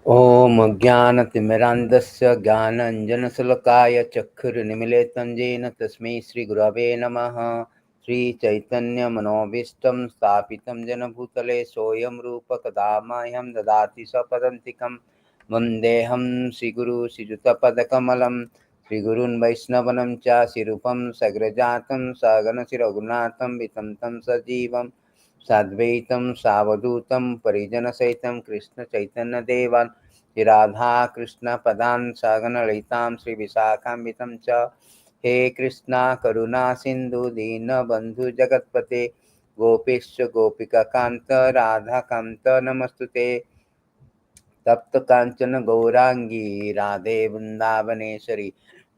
ॐ अज्ञानतिमिरान्धस्य ज्ञानाञ्जनशलाकाय चक्षुर्निमीलितं येन तस्मै श्रीगुरवे नमः। श्रीचैतन्यमनोभीष्टं स्थापितं जनभूतले सोऽयं रूपकदा मह्यं ददाति स्वपदान्तिकं। वन्देऽहं श्रीगुरु श्रीयुतपदकमलं श्रीगुरून् वैष्णवनं च श्रीरूपं सग्रजातं सगणशिरघुनाथं वितं तं सजीवं साद्वैतं सावधूतं परिजनसहितं कृष्णचैतन्यदेवान् राधा कृष्ण पदान् सगणललितां श्रीविशाखान्वितं च। हे कृष्णा करुणा सिन्धु दीनबन्धु जगत्पते गोपेश गोपिकान्त राधाकान्त नमस्तुते। तप्त कांचन गौरांगी राधे वृंदावनेश्वरी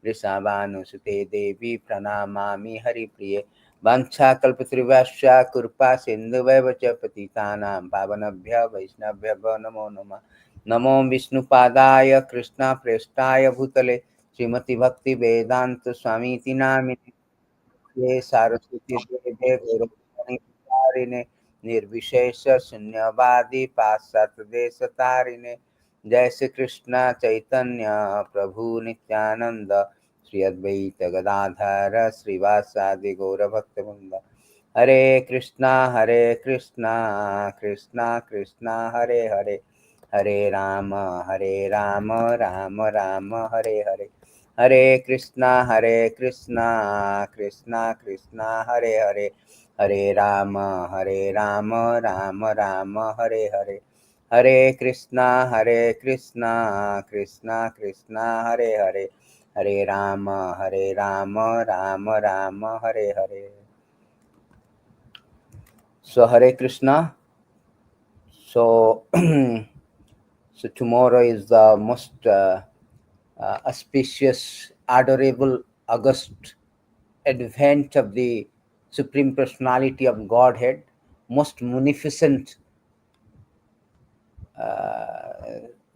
वृषभानुसुते देवी प्रणमामि हरिप्रिये। वाञ्छाकल्पतरुभ्यश्च कृपा सिन्धुभ्यः च पतितानां पावनेभ्यः वैष्णवेभ्यो नमो नमः। नमो विष्णुपादाय कृष्णप्रेष्ठाय भूतले श्रीमति भक्ति वेदांत स्वामीति नामिने। ये सारस्वती देवे गौरवाणि निर्विशेष शून्यवादी पाश्चात्य देश तारिणे। जय श्री कृष्ण चैतन्य प्रभु नित्यानंद श्री अद्वैत गदाधर श्रीवासादि गौर भक्तवृंद। हरे कृष्णा कृष्णा कृष्णा हरे हरे, हरे राम राम राम हरे हरे। हरे कृष्णा कृष्णा कृष्णा हरे हरे, हरे राम राम राम हरे हरे। हरे कृष्णा कृष्णा कृष्णा हरे हरे, हरे Ram Ram Ram Hare Hare. So Hare Krishna. So so tomorrow is the most auspicious, adorable, august advent of the Supreme Personality of Godhead, most munificent,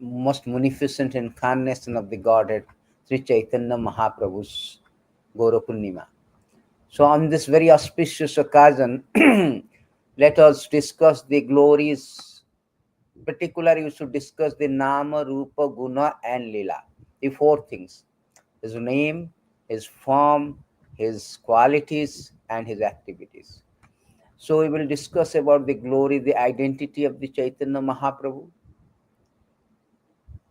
most munificent incarnation of the Godhead, Sri Chaitanya Mahaprabhu's Gaura Purnima. So on this very auspicious occasion, let us discuss the glories. Particularly, we should discuss the Nama, Rupa, Guna, and Lila. The four things: his name, his form, his qualities, and his activities. So we will discuss about the glory, the identity of the Chaitanya Mahaprabhu,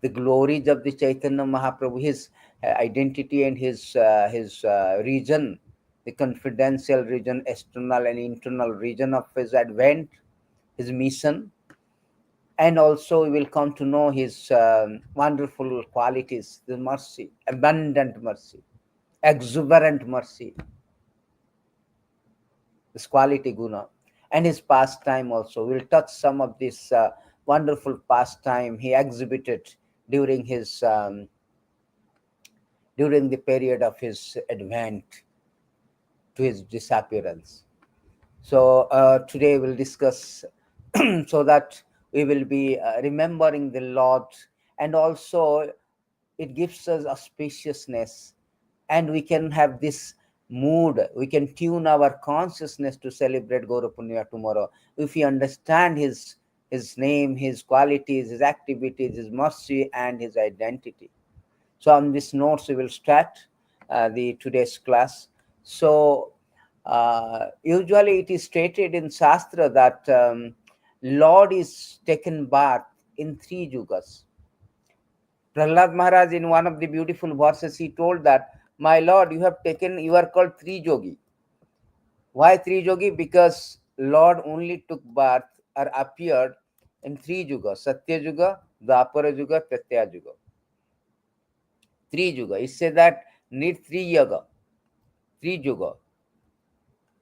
the glories of the Chaitanya Mahaprabhu, his identity and his region, the confidential region, external and internal region of his advent, his mission, and also we will come to know his wonderful qualities, the mercy, abundant mercy, exuberant mercy, this quality guna, and his pastime also. We'll touch some of this wonderful pastime he exhibited during his during the period of his advent to his disappearance. So today we'll discuss so that we will be remembering the Lord, and also it gives us auspiciousness, and we can have this mood, we can tune our consciousness to celebrate Gaura Punya tomorrow if we understand his name, his qualities, his activities, his mercy, and his identity. So on this notes we will start the today's class. So usually it is stated in Shastra that Lord is taken birth in three yugas. Prahlad Maharaj, in one of the beautiful verses, he told that, my Lord, you are called three yogi. Why three yogi? Because Lord only took birth or appeared in three yugas: Satya Yuga, Dwapara Yuga, Tretya Yuga. Three yuga. It says that need three yoga, three yoga.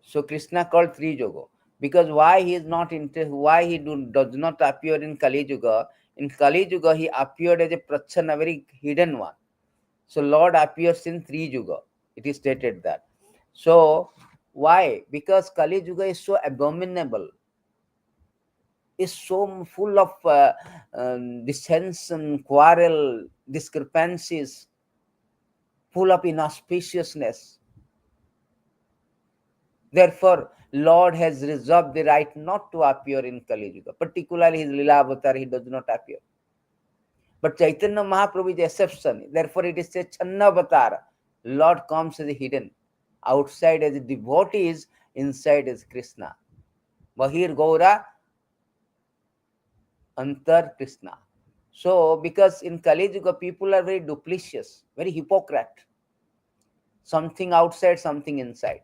So Krishna called three yoga because why he is not into, why he does not appear in Kali Yuga? In Kali Yuga he appeared as a Prachana, a very hidden one. So Lord appears in three yuga. It is stated that. So why? Because Kali Yuga is so abominable, is so full of dissension, quarrel, discrepancies, full of inauspiciousness. Therefore, Lord has reserved the right not to appear in Kali Yuga. Particularly his Lila Avatar, he does not appear. But Chaitanya Mahaprabhu is exception. Therefore, it is said Channa Avatar. Lord comes as hidden. Outside as devotees, inside as Krishna. Bahir Gaura, Antar Krishna. So, because in Kali Yuga, people are very duplicitous, very hypocrite. Something outside, something inside.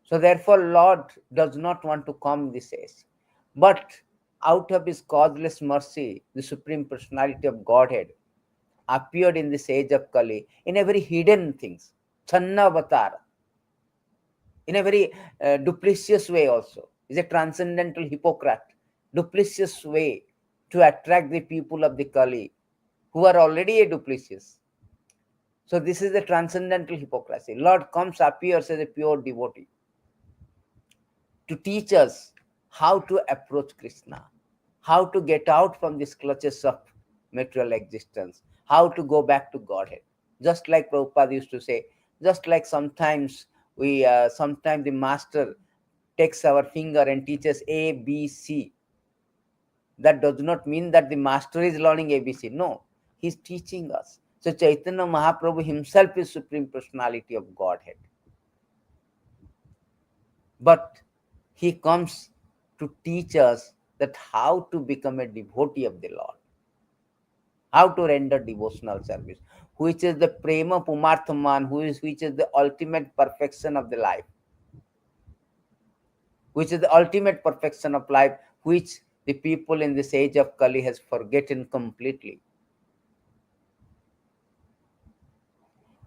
So, therefore, Lord does not want to come this age. But out of his causeless mercy, the Supreme Personality of Godhead appeared in this age of Kali in a very hidden things, Channa Avatar, in a very duplicitous way also. Is a transcendental hypocrite, duplicitous way to attract the people of the Kali who are already a duplicitous. So this is the transcendental hypocrisy. Lord comes, appears as a pure devotee to teach us how to approach Krishna, how to get out from these clutches of material existence, how to go back to Godhead. Just like Prabhupada used to say, just like sometimes sometimes the master takes our finger and teaches A, B, C. That does not mean that the master is learning ABC. No, he's teaching us. So Chaitanya Mahaprabhu himself is Supreme Personality of Godhead. But he comes to teach us that how to become a devotee of the Lord, how to render devotional service, which is the prema pumarthaman, which is the ultimate perfection of the life, which is the ultimate perfection of life, which the people in this age of Kali has forgotten completely.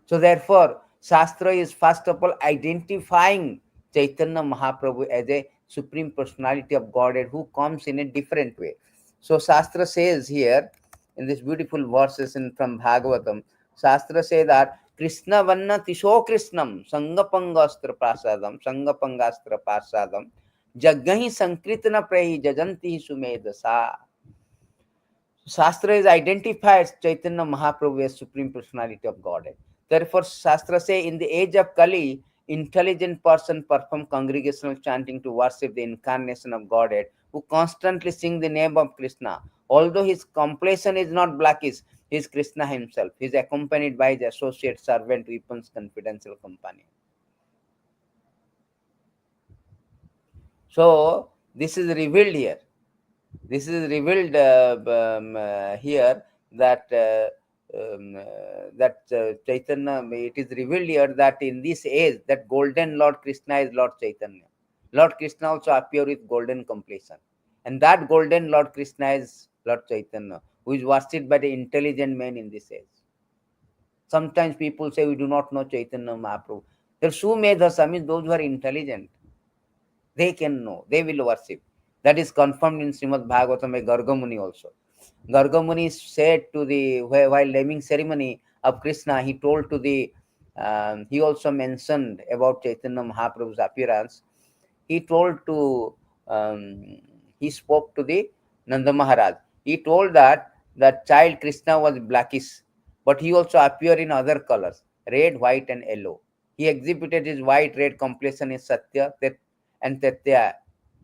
So therefore, Shastra is first of all identifying Chaitanya Mahaprabhu as a Supreme Personality of Godhead who comes in a different way. So Shastra says here, in this beautiful verses from Bhagavatam, Shastra says that Krishna Vanna Tisho Krishnam Sangapangastra Prasadam Jagahi Sankritana Prahi Jajanti Sumedasa. Shastra is identifies Chaitanya Mahaprabhu as Supreme Personality of Godhead. Therefore, Shastra say in the age of Kali, intelligent person perform congregational chanting to worship the incarnation of Godhead, who constantly sing the name of Krishna. Although his complexion is not blackish, he is Krishna himself. He is accompanied by his associate, servant, weapons, confidential companion. So, this is revealed here. This is revealed here that Chaitanya, it is revealed here that in this age that golden Lord Krishna is Lord Chaitanya. Lord Krishna also appear with golden completion, and that golden Lord Krishna is Lord Chaitanya, who is worshipped by the intelligent men in this age. Sometimes people say we do not know Chaitanya Mahaprabhu. There are Sumedhasa, means those who are intelligent. They can know, they will worship. That is confirmed in Srimad Bhagavatam by Gargamuni also. Gargamuni said to the, while naming ceremony of Krishna, he told to the, he also mentioned about Chaitanya Mahaprabhu's appearance. He told to, he spoke to the Nanda Maharaj. He told that child Krishna was blackish, but he also appeared in other colors, red, white, and yellow. He exhibited his white, red complexion in Satya and Tatya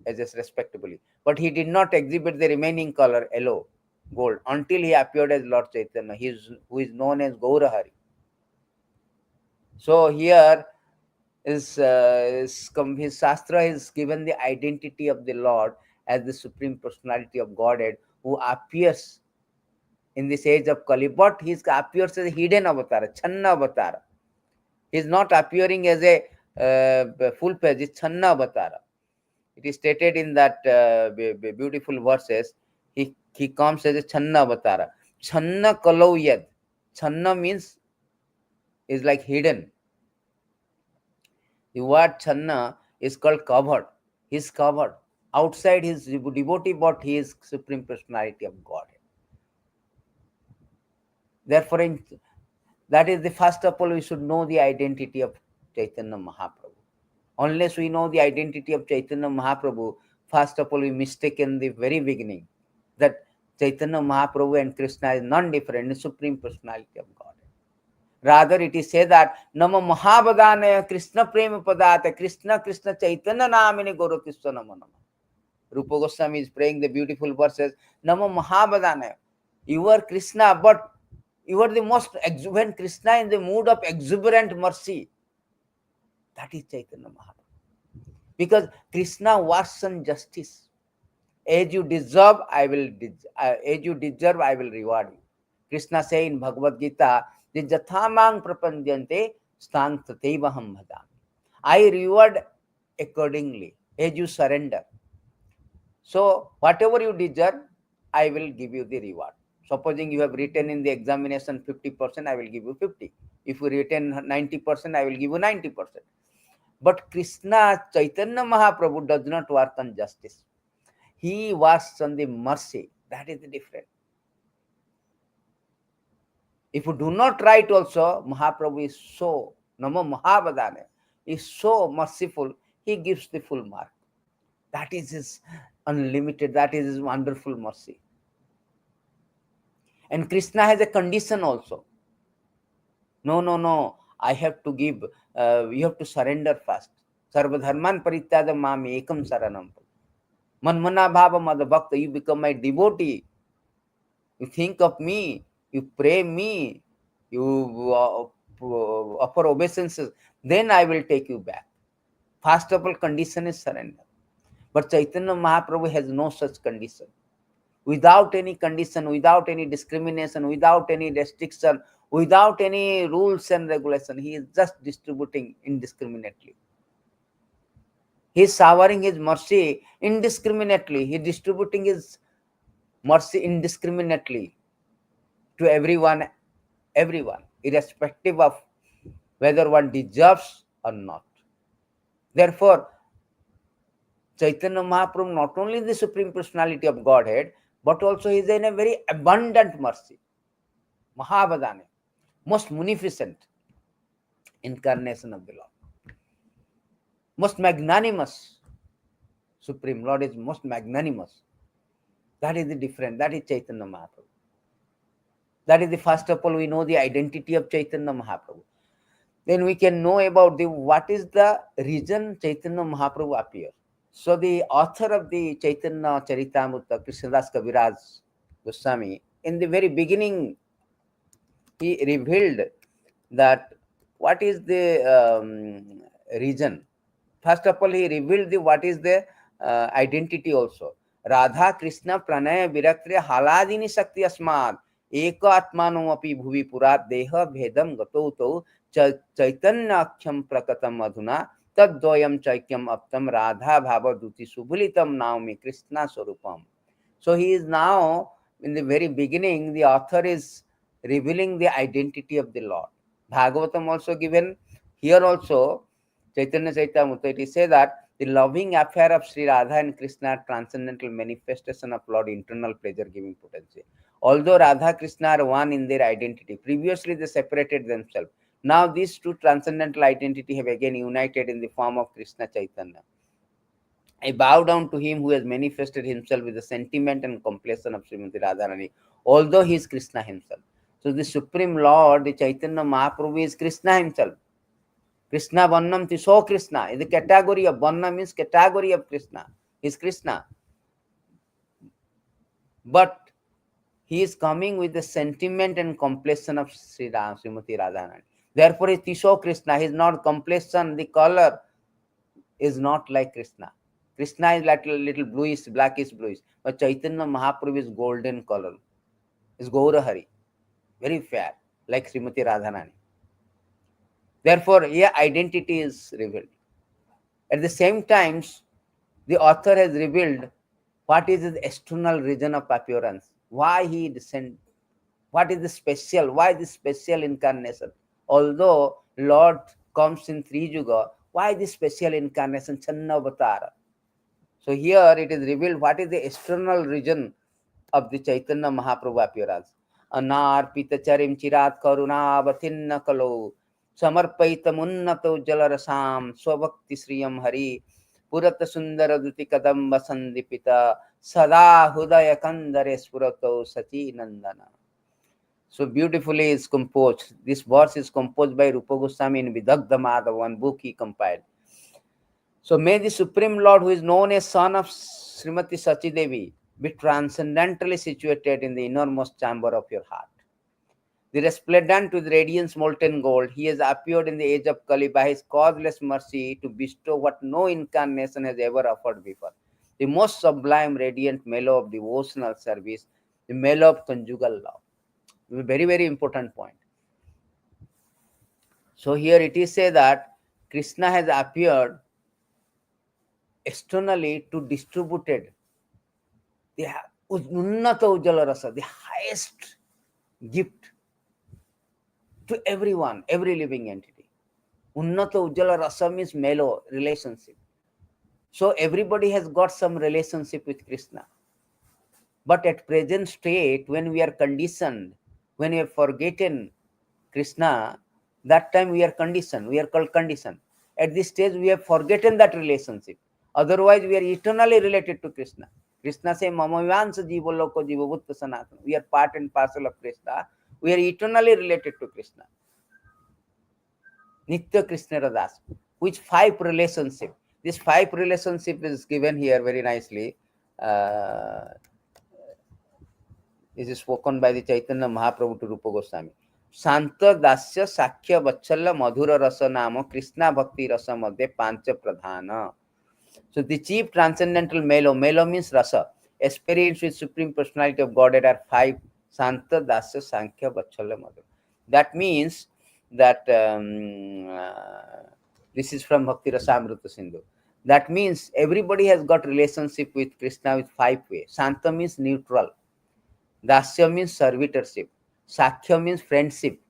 as respectively. But he did not exhibit the remaining color, yellow, gold, until he appeared as Lord Chaitanya, who is known as Gaura Hari. So here his Shastra is given the identity of the Lord as the Supreme Personality of Godhead who appears in this age of Kali, but he appears as a hidden avatar, Channa avatar. He is not appearing as a full page, it's Channa avatar. It is stated in that beautiful verses, he comes as a Channa avatar. Channa kalau yad. Channa means is like hidden. The word Channa is called covered. He is covered. Outside his devotee, but he is Supreme Personality of God. Therefore, that is the first of all, we should know the identity of Chaitanya Mahaprabhu. Unless we know the identity of Chaitanya Mahaprabhu, first of all, we mistake in the very beginning that Chaitanya Mahaprabhu and Krishna is non-different, the Supreme Personality of God. Rather, it is said that Nama Mahabhadanaya Krishna Prema Padata Krishna Krishna Chaitanya Namini Guru Krishna Nama Nama. Rupa Goswami is praying the beautiful verses, Namo Mahabadana. You are Krishna, but you are the most when Krishna in the mood of exuberant mercy. That is Chaitanya Mahaprabhu. Because Krishna works on justice. As you deserve, I will reward you. Krishna say in Bhagavad Gita, Jathamang prapandyante stang tatevaham bhajami. I reward accordingly, as you surrender. So whatever you deserve, I will give you the reward. Supposing you have written in the examination 50%, I will give you 50. If you written 90%, I will give you 90%. But Krishna, Chaitanya Mahaprabhu does not work on justice. He works on the mercy. That is the difference. If you do not write also, Mahaprabhu is so, Namo Mahabadane, is so merciful, he gives the full mark. That is his unlimited, that is his wonderful mercy. And Krishna has a condition also. No, I have to give, you have to surrender first. Sarva dharman parityajam mam ekam saranam. Manmana bhava madbhakta, you become my devotee. You think of me, you pray me, you offer obeisances, then I will take you back. First of all, condition is surrender. But Chaitanya Mahaprabhu has no such condition. Without any condition, without any discrimination, without any restriction, without any rules and regulation, he is just distributing indiscriminately. He is showering his mercy indiscriminately. He is distributing his mercy indiscriminately to everyone, irrespective of whether one deserves or not. Therefore, Chaitanya Mahaprabhu not only the Supreme Personality of Godhead, but also he is in a very abundant mercy. Mahabadane, most munificent incarnation of the Lord. Most magnanimous. Supreme Lord is most magnanimous. That is the difference. That is Chaitanya Mahaprabhu. That is the first of all, we know the identity of Chaitanya Mahaprabhu. Then we can know about what is the reason Chaitanya Mahaprabhu appears. So the author of the Chaitanya Charitamrita, Krishnadas Kaviraj Goswami, in the very beginning, he revealed that what is the reason. First of all, he revealed what is the identity also. Radha Krishna Pranaya Virakriya Haladini Shakti Asmad Eka Atmano Api Bhuvi Purat Deha Bhedam Gato Chaitanyakhyam Prakatam Adhuna Taddoyam Chaikyam Aptam Radha Bhava Duti Subhulitam Naumi Krishna Swarupam. So he is now, in the very beginning, the author is revealing the identity of the Lord. Bhagavatam also given, here also, Chaitanya Charitamrita, it is said that the loving affair of Sri Radha and Krishna, transcendental manifestation of Lord internal pleasure giving potency. Although Radha Krishna are one in their identity, previously they separated themselves. Now these two transcendental identity have again united in the form of Krishna Chaitanya. I bow down to him who has manifested himself with the sentiment and completion of Srimati Radharani, although he is Krishna himself. So the Supreme Lord, the Chaitanya Mahaprabhu, is Krishna himself. Krishna Varnam Tiso Krishna. The category of Varna means category of Krishna. He is Krishna. But he is coming with the sentiment and completion of Srimati Radharani. Therefore, he is Tiso Krishna. He is not completion, the color is not like Krishna. Krishna is like a little bluish, blackish bluish. But Chaitanya Mahaprabhu is golden color. Is Gaura Hari. Very fair, like Srimati Radharani. Therefore, here identity is revealed. At the same time, the author has revealed what is his external reason of appearance. Why he descended. What is the special? Why this special incarnation? Although Lord comes in 3 Yuga, why this special incarnation, Channa Avatara? So here it is revealed what is the external reason of the Chaitanya Mahaprabhu appearance. Anarpita charim chirat karuna avathinna kalo samarpaita munnato jalarasam swabhakti sriyam hari purata sundara duti kadamba sandipita sada hudaya kandare spurato sachi nandana. So beautifully is composed. This verse is composed by Rupa Goswami in Vidagdha Madhava, one book he compiled. So may the Supreme Lord, who is known as Son of Srimati Sachi Devi, be transcendently situated in the innermost chamber of your heart. The resplendent with radiance molten gold, he has appeared in the age of Kali by his causeless mercy to bestow what no incarnation has ever offered before. The most sublime, radiant mellow of devotional service, the mellow of conjugal love. A very, very important point. So here it is said that Krishna has appeared externally to distribute the Unnata Ujjala Rasa, the highest gift to everyone, every living entity. Unnata Ujjala Rasa means mellow relationship. So everybody has got some relationship with Krishna. But at present state, when we are conditioned, when we have forgotten Krishna, that time we are conditioned. We are called conditioned. At this stage, we have forgotten that relationship. Otherwise, we are eternally related to Krishna. Krishna says, Mamavansa Jiva Loko Jiva Bhutta Sanatana. We are part and parcel of Krishna. We are eternally related to Krishna. Nitya Krishna Radas. Which 5 relationship? This 5 relationship is given here very nicely. This is spoken by the Chaitanya Mahaprabhu to Rupa Goswami. Santa Dasya Sakhya Vachalla Madhura Rasa Nama Krishna Bhakti Rasa Madhya Pancha Pradhana. So the chief transcendental Melo means rasa. Experience with Supreme Personality of Godhead are 5. Santa Dasya Sankhya Vachalla Madhura. That means that this is from Bhakti Rasamrita Sindhu. That means everybody has got relationship with Krishna with 5 ways. Santa means neutral. Dasya means servitorship. Sakhya means friendship.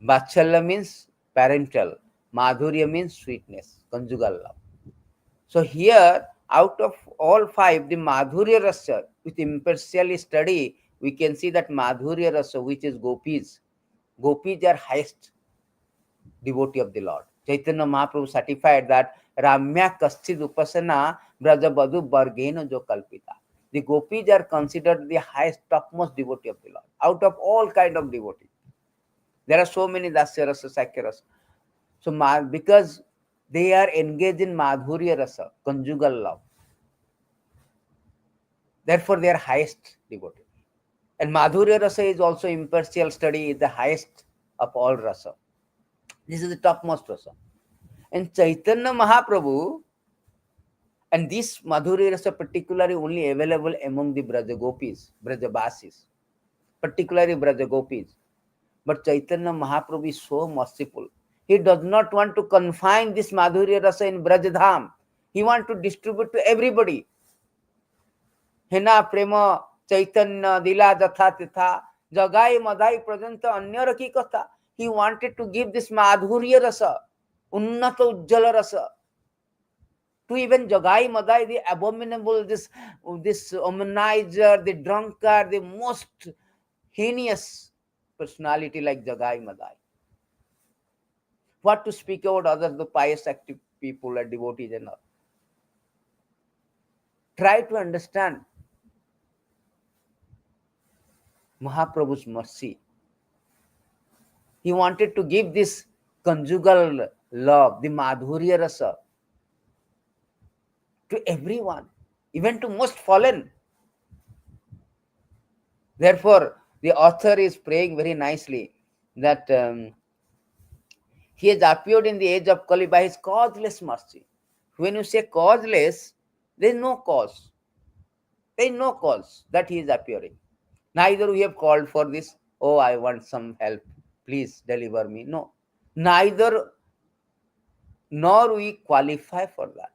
Vachalya means parental. Madhurya means sweetness, conjugal love. So here, out of all 5, the Madhurya Rasa, with impartial study, we can see that Madhurya Rasa, which is Gopis are highest devotee of the Lord. Chaitanya Mahaprabhu certified that Ramya Kaschid Upasana Brajabadhu Bargena Jo Kalpita. The Gopis are considered the highest, topmost devotee of the Lord. Out of all kind of devotees. There are so many Dasya Rasa, Sakhya Rasa. So because they are engaged in Madhurya Rasa, conjugal love. Therefore, they are highest devotee. And Madhurya Rasa is also impartial study, is the highest of all rasa. This is the topmost rasa. And Chaitanya Mahaprabhu, and this Madhurya Rasa particularly only available among the Brajagopis, Brajabasis, particularly Brajagopis. But Chaitanya Mahaprabhu is so merciful. He does not want to confine this Madhurya Rasa in Brajadham. He wants to distribute to everybody. Hena prema Chaitanya dila jatha titha jagai madai prajanta anya rakhi katha. He wanted to give this Madhurya Rasa, Unnata Ujjala Rasa, to even Jagai Madai, the abominable, this womanizer, the drunkard, the most heinous personality like Jagai Madai. What to speak about others, the pious, active people, and devotees and all. Try to understand Mahaprabhu's mercy. He wanted to give this conjugal love, the Madhurya Rasa, to everyone, even to most fallen. Therefore, the author is praying very nicely that he has appeared in the age of Kali by his causeless mercy. When you say causeless, there is no cause. There is no cause that he is appearing. Neither we have called for this, oh, I want some help, please deliver me. No. Neither, nor we qualify for that.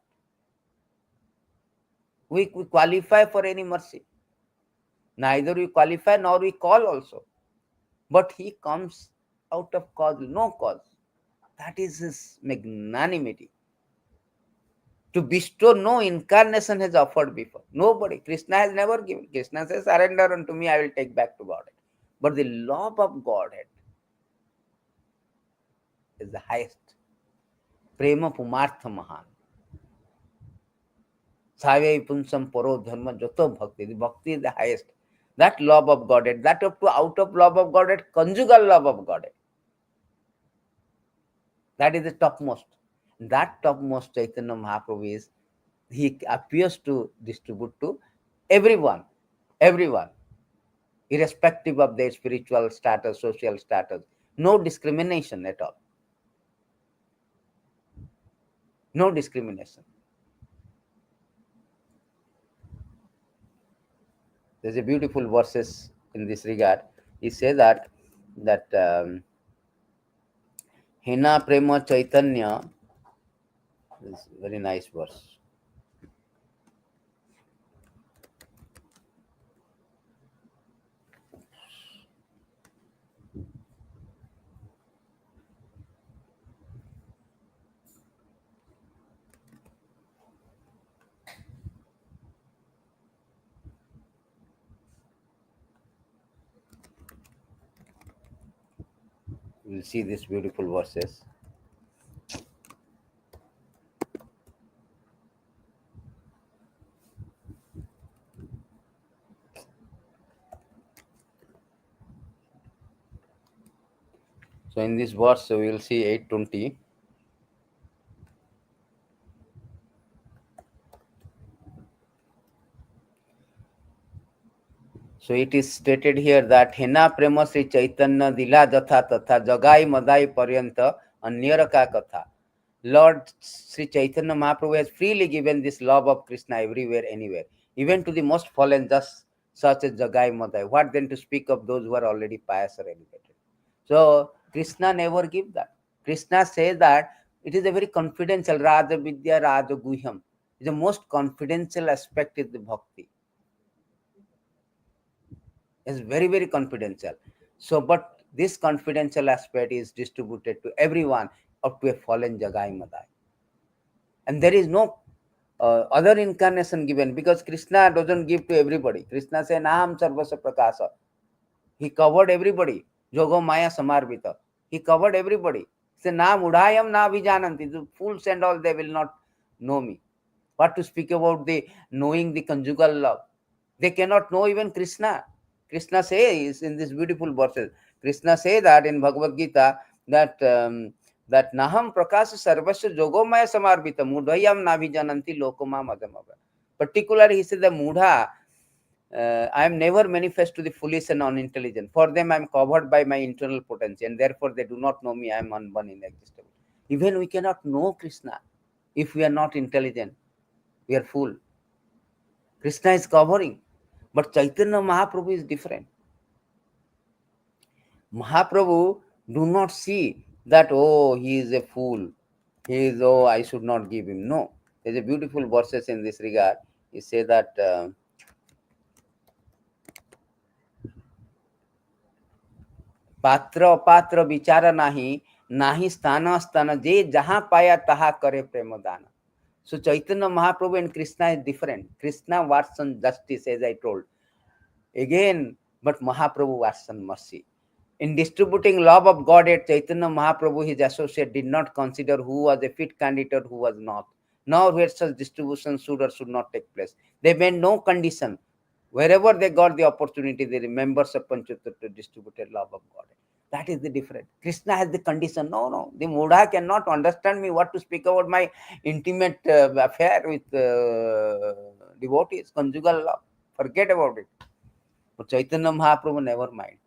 We qualify for any mercy. Neither we qualify nor we call also. But he comes out of cause, no cause. That is his magnanimity. To bestow no incarnation has offered before. Nobody. Krishna has never given. Krishna says, surrender unto me, I will take back to Godhead. But the love of Godhead is the highest. Prema Pumartha Mahan. Savya Punsam Paro Dharma Joto Bhakti. The Bhakti is the highest. That love of Godhead, that up to out of love of Godhead, conjugal love of Godhead. That is the topmost. That topmost Chaitanya Mahaprabhu is, he appears to distribute to everyone, everyone, irrespective of their spiritual status, social status. No discrimination at all. No discrimination. There's a beautiful verses in this regard. He says that Hina Prema Chaitanya is very nice verse. We'll see these beautiful verses. So in this verse, we will see 820. So it is stated here that Hena Prema Sri Chaitanya Dila Jatha Tatha Jagai Madai Paryanta Anyara Ka Katha. Lord Sri Chaitanya Mahaprabhu has freely given this love of Krishna everywhere, anywhere, even to the most fallen, just such as Jagai Madai. What then to speak of those who are already pious or elevated? So Krishna never give that. Krishna says that it is a very confidential Raja Vidya Raja Guhyam. The most confidential aspect is the bhakti. It's very, very confidential. So, but this confidential aspect is distributed to everyone up to a fallen Jagai Madai. And there is no other incarnation given, because Krishna doesn't give to everybody. Krishna says, Naham Sarvasya Prakasa. He covered everybody. Jogo Maya Samarvita. He covered everybody. He said, Na Mudhayam Na Vijananti. The fools and all, they will not know me. What to speak about the knowing the conjugal love? They cannot know even Krishna. Krishna says in this beautiful verses, Krishna says that in Bhagavad Gita that Naham Prakasa Sarvasya Jogomaya Samarvita Mudhayam Navijananti Lokoma Madamava. Particularly, he said the Mudha, I am never manifest to the foolish and unintelligent. For them, I am covered by my internal potency, and therefore they do not know me. I am unborn, inexistable. Even we cannot know Krishna if we are not intelligent. We are fool. Krishna is covering, but Chaitanya Mahaprabhu is different. Mahaprabhu do not see that, oh, he is a fool. He is, oh, I should not give him. No. There's a beautiful verses in this regard. He say that पात्र अपात्र विचार नाही नाही स्थान स्थान जे जहां पाया तहा करे प्रेम दान. So Chaitanya Mahaprabhu and Krishna is different. Krishna works on justice, as I told. Again, but Mahaprabhu works on mercy. In distributing love of God at Chaitanya Mahaprabhu, his associate did not consider who was a fit candidate, who was not, nor where such distribution should or should not take place. They made no condition. Wherever they got the opportunity, the members of Panchatattva distributed love of God. That is the difference. Krishna has the condition. No, no. The Mudha cannot understand me. What to speak about my intimate affair with devotees, conjugal love. Forget about it. But Chaitanya Mahaprabhu never mind.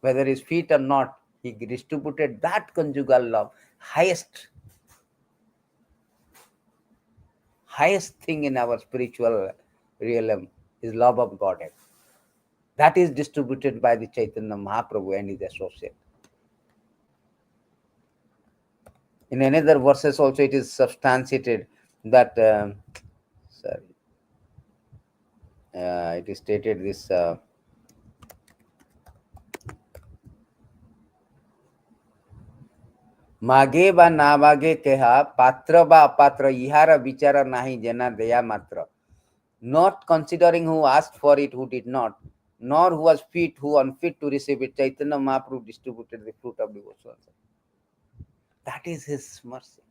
Whether he's fit or not, he distributed that conjugal love. Highest thing in our spiritual realm is love of Godhead. That is distributed by the Chaitanya Mahaprabhu and his associate. In another verses also it is substantiated that it is stated this मागे बा ना मागे केहा पात्र बा अपात्र इहार विचार नाही जेना दया मात्र. Not considering who asked for it, who did not, nor who was fit, who unfit to receive it, Chaitanya Mahaprabhu distributed the fruit of devotion. That is his mercy.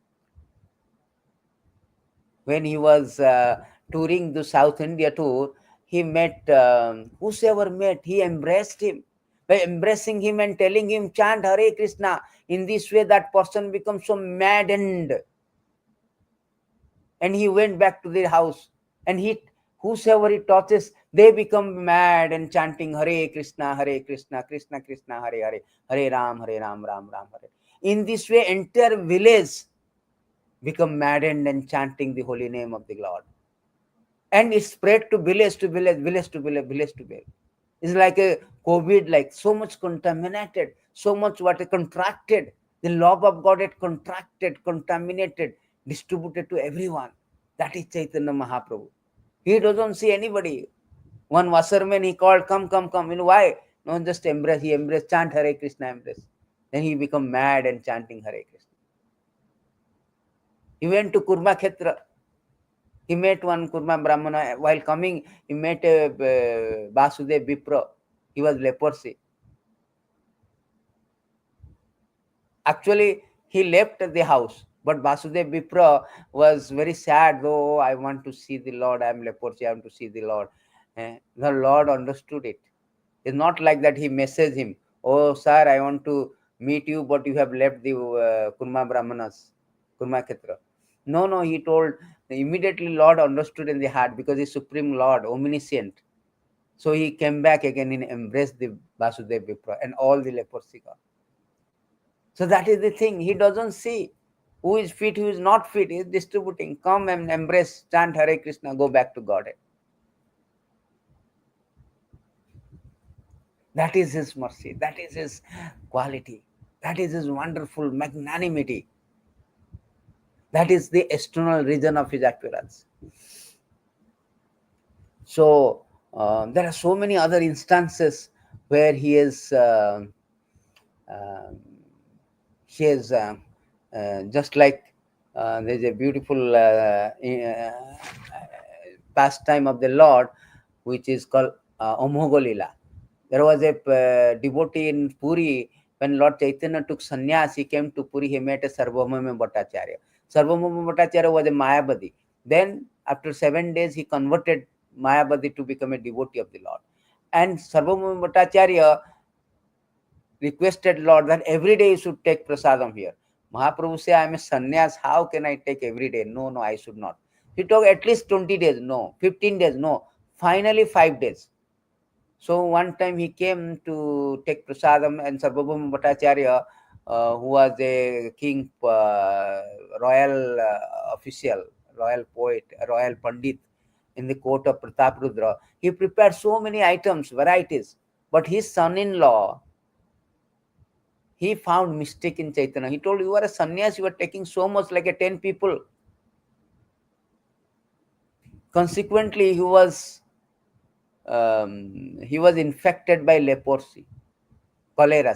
When he was touring the South India tour, he met whosoever met, he embraced him. by embracing him and telling him, chant Hare Krishna. In this way, that person becomes so maddened. And he went back to their house. And whosoever he touches, they become mad and chanting Hare Krishna, Krishna Krishna, Hare Hare, Hare Ram, Ram Ram, Hare. In this way, entire village become maddened and chanting the holy name of the Lord. And it spread to village to village, village to village, village to village. It's like a COVID, like so much contaminated, so much what contracted. The love of God had contracted, contaminated, distributed to everyone. That is Chaitanya Mahaprabhu. He doesn't see anybody. One washerman he called, come, come, come. You know why? No, just embrace. He embraced, chant Hare Krishna, embrace. Then he become mad and chanting Hare Krishna. He went to Kurma Khetra. He met one Kurma Brahmana. While coming, he met a Vasudev Vipra. He was leprosy. Actually, he left the house. But Vasudev Vipra was very sad. Though, I want to see the Lord. I am leprosy. I want to see the Lord. The Lord understood it. It's not like that he messaged him. Oh, sir, I want to meet you, but you have left the Kurma Brahmanas, Kurma Khetra. No, he told. Immediately Lord understood in the heart because he's Supreme Lord, omniscient. So he came back again and embraced the Vasudev Vipra and all the leprosy gone. So that is the thing. He doesn't see who is fit, who is not fit. He is distributing. Come and embrace, chant Hare Krishna, go back to Godhead. That is his mercy. That is his quality. That is his wonderful magnanimity. That is the external reason of his appearance. So there are so many other instances where he is just like there's a beautiful pastime of the Lord, which is called Omhogolila. There was a devotee in Puri. When Lord Chaitanya took sannyas, he came to Puri. He met a Sarvabhauma Bhattacharya. Sarvabhauma Bhattacharya was a Mayavadi. Then, after 7 days, he converted Mayavadi to become a devotee of the Lord. And Sarvabhauma Bhattacharya requested Lord that every day you should take prasadam here. Mahaprabhu said, I am a sannyas. How can I take every day? No, I should not. He took at least 20 days. No. 15 days. No. Finally, 5 days. So one time he came to take prasadam, and Sarvabhauma Bhattacharya, who was a king, royal official, royal poet, royal pandit in the court of Prataprudra, he prepared so many items, varieties. But his son-in-law, he found mistake in Chaitanya. He told, you are a sannyas, you are taking so much, like a 10 people. Consequently, he was infected by leprosy. Cholera.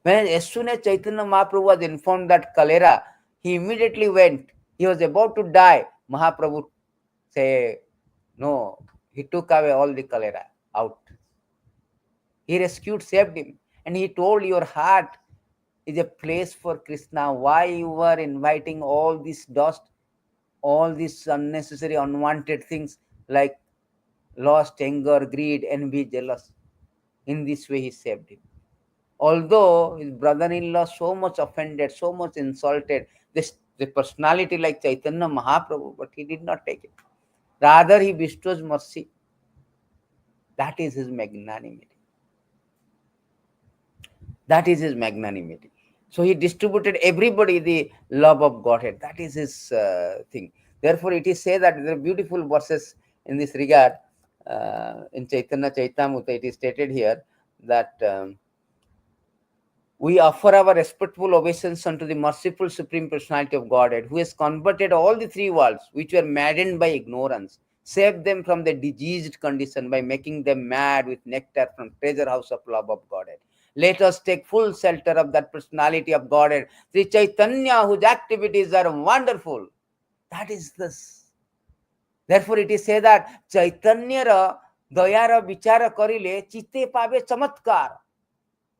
When as soon as Chaitanya Mahaprabhu was informed that cholera, he immediately went. He was about to die. Mahaprabhu said, no, he took away all the cholera out. He rescued, saved him. And he told, your heart is a place for Krishna. Why you were inviting all this dust, all these unnecessary, unwanted things like lust, anger, greed, envy, jealous. In this way, he saved him. Although his brother-in-law so much offended, so much insulted the personality like Chaitanya Mahaprabhu, but he did not take it. Rather, he bestows mercy. That is his magnanimity. That is his magnanimity. So he distributed everybody the love of Godhead. That is his thing. Therefore, it is said that there are beautiful verses in this regard. In Chaitanya Chaitamrita, it is stated here that we offer our respectful obeisance unto the merciful Supreme Personality of Godhead, who has converted all the three worlds, which were maddened by ignorance, saved them from the diseased condition by making them mad with nectar from treasure house of love of Godhead. Let us take full shelter of that personality of Godhead, Sri Chaitanya, whose activities are wonderful. That is this. Therefore, it is said that Chaitanya dayara vichara karile chitte pave chamatkar.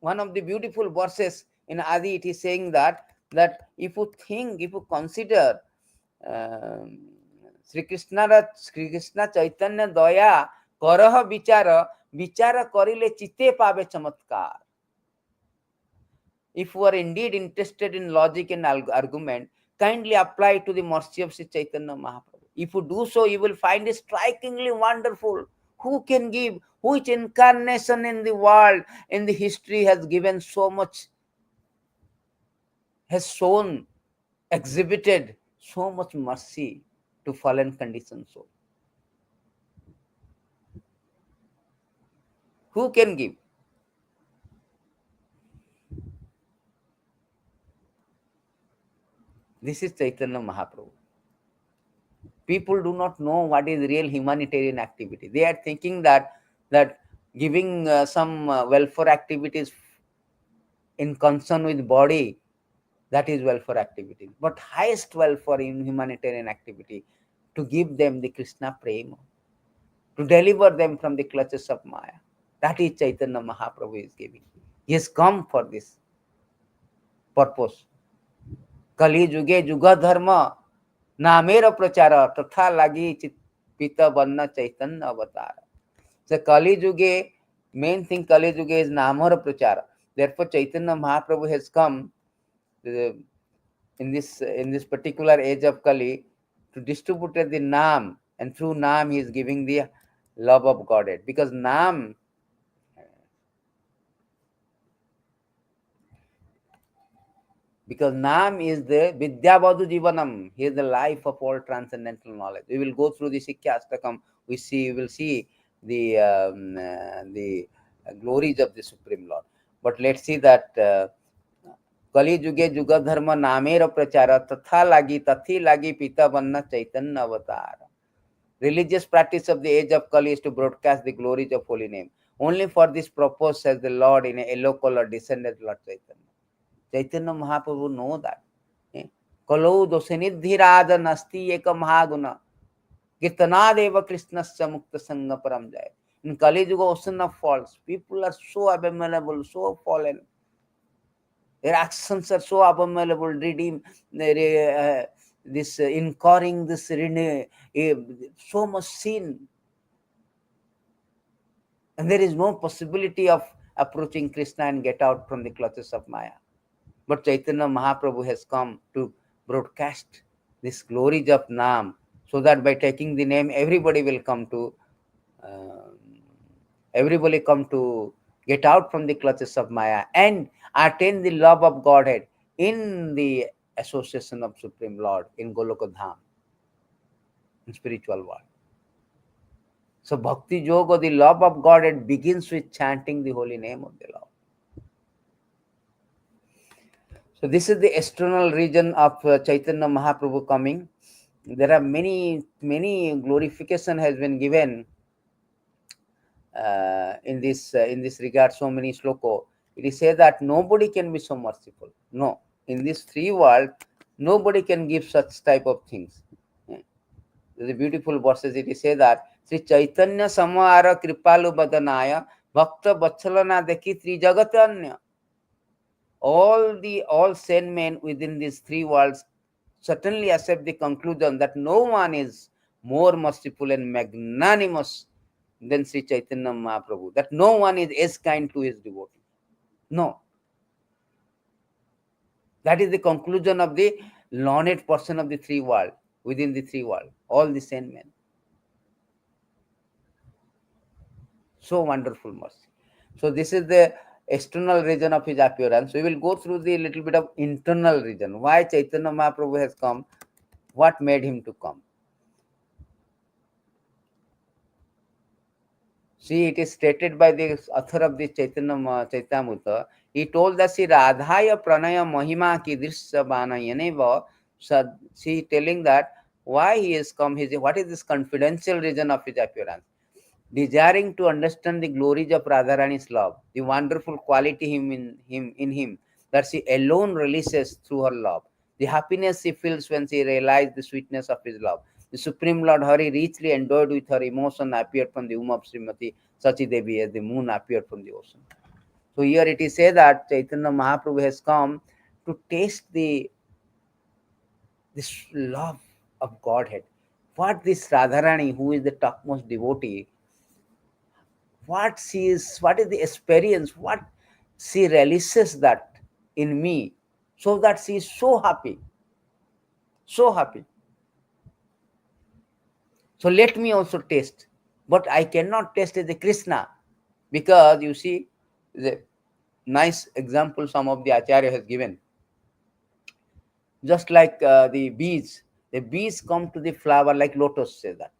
One of the beautiful verses in Adi, it is saying that if you consider Sri Krishna Chaitanya daya karaha vichara विचार करिले चिते पावे चमत्कार. If you are indeed interested in logic and argument, kindly apply to the mercy of Sri Chaitanya Mahaprabhu. If you do so, you will find it strikingly wonderful. Who can give, which incarnation in the world, in the history has given so much, has shown, exhibited so much mercy to fallen conditioned soul? Who can give? This is Chaitanya Mahaprabhu. People do not know what is real humanitarian activity. They are thinking that giving some welfare activities in concern with body, that is welfare activity. But highest welfare in humanitarian activity, to give them the Krishna prema, to deliver them from the clutches of Maya. That is Chaitanya Mahaprabhu is giving. He has come for this purpose. Kali juge juga dharma नामेर प्रचार तथा लागी पित बन्न चैतन्य अवतार. So Kali Yuge, main thing Kali Yuge is Namara Prachara. Therefore, Chaitanya Mahaprabhu has come in this particular age of Kali to distribute the Nam, and through Nam he is giving the love of Godhead. Because Nam is the Vidyavadhu Jivanam. He is the life of all transcendental knowledge. We will go through the Siksastakam. We will see the glories of the Supreme Lord. But let's see that Kali Juge Juga Dharma Namera Prachara Tatha Lagi Tathi Lagi Pita Vanna Chaitanya Avatar. Religious practice of the age of Kali is to broadcast the glories of holy name. Only for this purpose has the Lord in a yellow color descended Lord Chaitanya. Chaitanya Mahaprabhu know that. Kalau dosanidhirad nasti eka mahaguna kirtanadeva krishnasya mukta sangha param jaya. In Kali Yuga, ocean of faults, people are so abominable, so fallen. Their actions are so abominable, redeem this incurring this so much sin, and there is no possibility of approaching Krishna and get out from the clutches of Maya. But Chaitanya Mahaprabhu has come to broadcast this glories of Nam, so that by taking the name, everybody will come to get out from the clutches of Maya and attain the love of Godhead in the association of Supreme Lord in Goloka Dham, in spiritual world. So Bhakti Yoga, the love of Godhead, begins with chanting the holy name of the Lord. So this is the external region of Chaitanya Mahaprabhu coming. There are many glorification has been given in this regard. So many sloko. It is said that nobody can be so merciful. No, in this three world, nobody can give such type of things. The beautiful verses. It is said that Sri Chaitanya Samara Kripalu Badanaya Bhakta Bachalana Dekhi Tri Jagatanya. All sane men within these three worlds certainly accept the conclusion that no one is more merciful and magnanimous than Sri Chaitanya Mahaprabhu. That no one is as kind to his devotee. No. That is the conclusion of the learned person of the three world, within the three world, all the sane men. So wonderful mercy. So this is the external region of his appearance. We will go through the little bit of internal region. Why Chaitanya Mahaprabhu has come? What made him to come? See, it is stated by the author of the Chaitamrita. He told us, Radhaya Pranaya Mahima ki Drisya Banayaneva. See, telling that why he has come, what is this confidential reason of his appearance? Desiring to understand the glories of Radharani's love, the wonderful quality in him that she alone releases through her love, the happiness she feels when she realizes the sweetness of his love. The Supreme Lord Hari, richly endowed with her emotion, appeared from the womb of Srimati Sachi Devi as the moon appeared from the ocean. So here it is said that Chaitanya Mahaprabhu has come to taste this love of Godhead. What this Radharani, who is the topmost devotee, what what is the experience, what she relishes that in me, so that she is so happy, so happy. So let me also taste, but I cannot taste as a Krishna, because you see, the nice example some of the Acharya has given. Just like the bees come to the flower, like lotus says that.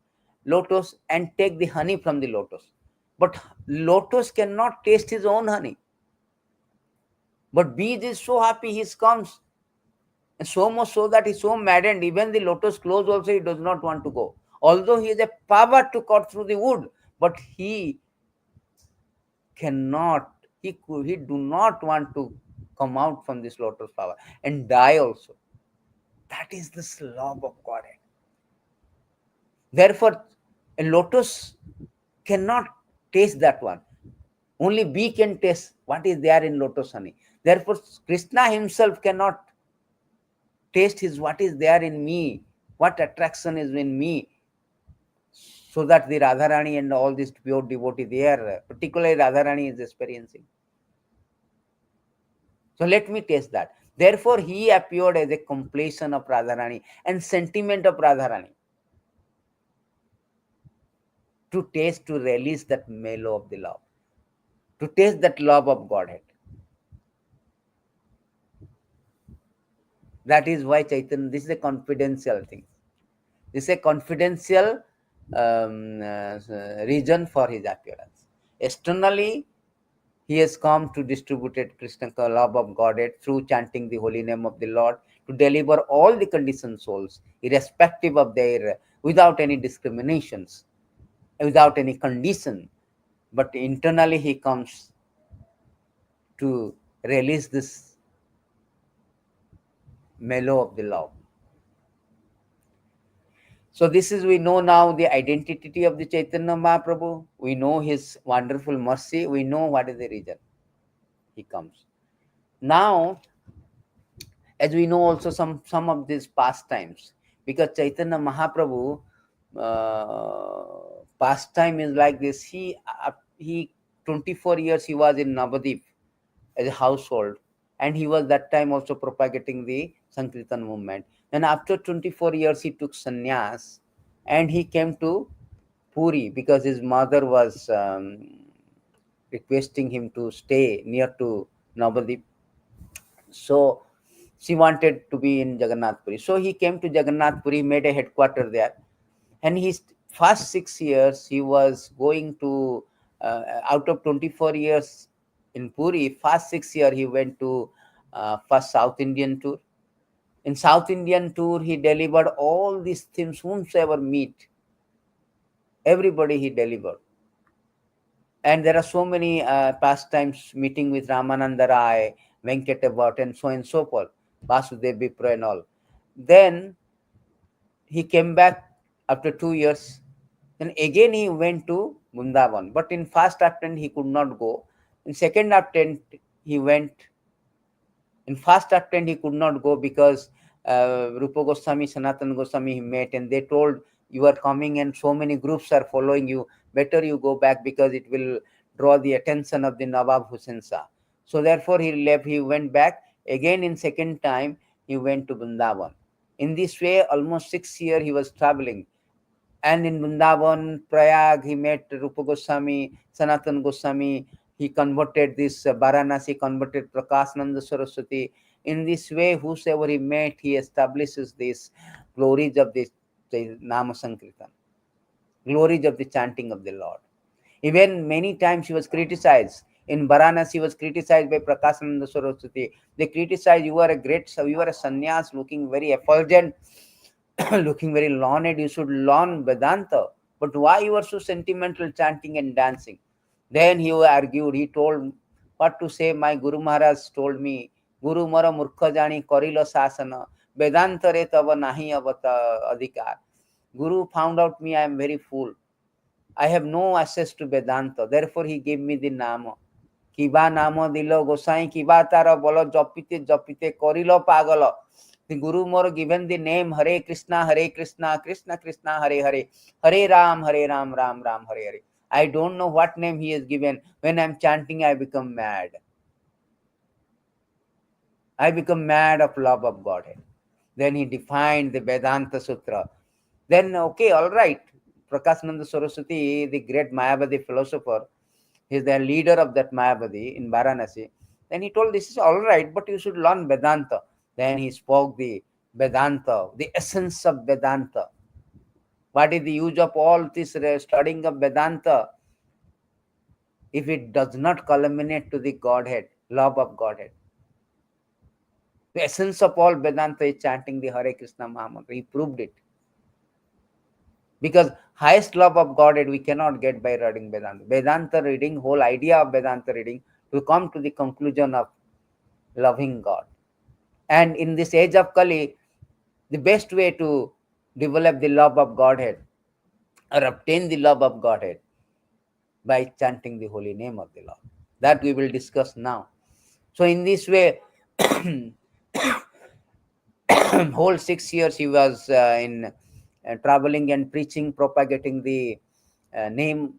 Lotus, and take the honey from the lotus. But lotus cannot taste his own honey. But bees is so happy he comes, and so much so that he's so maddened, even the lotus close also he does not want to go. Although he has a power to cut through the wood, but he cannot, he do not want to come out from this lotus flower and die also. That is the love of Godhead. Therefore, a lotus cannot taste that one. Only bee can taste what is there in lotus honey. Therefore, Krishna himself cannot taste his what is there in me, what attraction is in me, so that the Radharani and all these pure devotee there, particularly Radharani, is experiencing. So let me taste that. Therefore, he appeared as a completion of Radharani and sentiment of Radharani, to taste, to release that mellow of the love, to taste that love of Godhead. That is why Chaitanya, this is a confidential thing. This is a confidential reason for his appearance. Externally, he has come to distribute Krishna love of Godhead through chanting the holy name of the Lord, to deliver all the conditioned souls, irrespective of their, without any discriminations, without any condition. But internally he comes to release this mellow of the love. So this is, we know now the identity of the Chaitanya Mahaprabhu. We know his wonderful mercy. We know what is the reason he comes. Now, as we know also some of these pastimes, because Chaitanya Mahaprabhu pastime is like this. He 24 years he was in Navadip as a household, and he was that time also propagating the Sankirtan movement. And after 24 years he took sannyas, and he came to Puri, because his mother was requesting him to stay near to Navadip. So she wanted to be in Jagannath Puri. So he came to Jagannath Puri, made a headquarter there. And his first 6 years, he was going to, out of 24 years in Puri, first 6 years he went to first South Indian tour. In South Indian tour, he delivered all these themes, whomsoever meet, everybody he delivered. And there are so many pastimes, meeting with Ramananda Rai, Venkata Bhatt, and so forth, Vasudev Vipra and all. Then he came back after 2 years. Then again he went to Vrindavan. But in first attempt he could not go. In second attempt he went. In first attempt he could not go because Rupa Goswami, Sanatana Goswami he met, and they told, you are coming and so many groups are following you. Better you go back, because it will draw the attention of the Nawab Hussain Shah. So therefore he left. He went back. Again in second time he went to Vrindavan. In this way, almost 6 years he was traveling. And in Vrindavan, Prayag, he met Rupa Goswami, Sanatana Goswami. He converted this Varanasi, converted Prakashananda Saraswati. In this way, whosoever he met, he establishes this glories of the Nama Sankirtan, glories of the chanting of the Lord. Even many times he was criticized. In Varanasi, he was criticized by Prakashananda Saraswati. They criticized, you are a sannyas looking very effulgent, looking very learned, you should learn Vedanta. But why you are so sentimental, chanting and dancing? Then he argued, he told what to say. My Guru Maharaj told me, Guru Mara Murkha Jani Karila Sasana, Vedanta re tava nahi avata adhikar. Guru found out me, I am very fool. I have no access to Vedanta. Therefore, he gave me the Nama. Kiba Nama Dilo Gosai, Kiba Tara Bolo Jopite Jopite Korilo Pagalo. The Guru more given the name Hare Krishna, Krishna Krishna, Hare Hare, Hare Ram, Ram Ram, Hare Hare. I don't know what name he has given. When I'm chanting, I become mad. I become mad of love of Godhead. Then he defined the Vedanta Sutra. Then, okay, all right. Prakashananda Saraswati, the great Mayavadi philosopher, he is the leader of that Mayavadi in Varanasi. Then he told, this is all right, but you should learn Vedanta. Then he spoke the Vedanta, the essence of Vedanta. What is the use of all this studying of Vedanta if it does not culminate to the Godhead, love of Godhead? The essence of all Vedanta is chanting the Hare Krishna Mahamantra. He proved it. Because highest love of Godhead we cannot get by reading Vedanta. Vedanta reading, whole idea of Vedanta reading, to come to the conclusion of loving God. And in this age of Kali, the best way to develop the love of Godhead or obtain the love of Godhead by chanting the holy name of the Lord. That we will discuss now. So in this way, whole 6 years he was in traveling and preaching, propagating the name.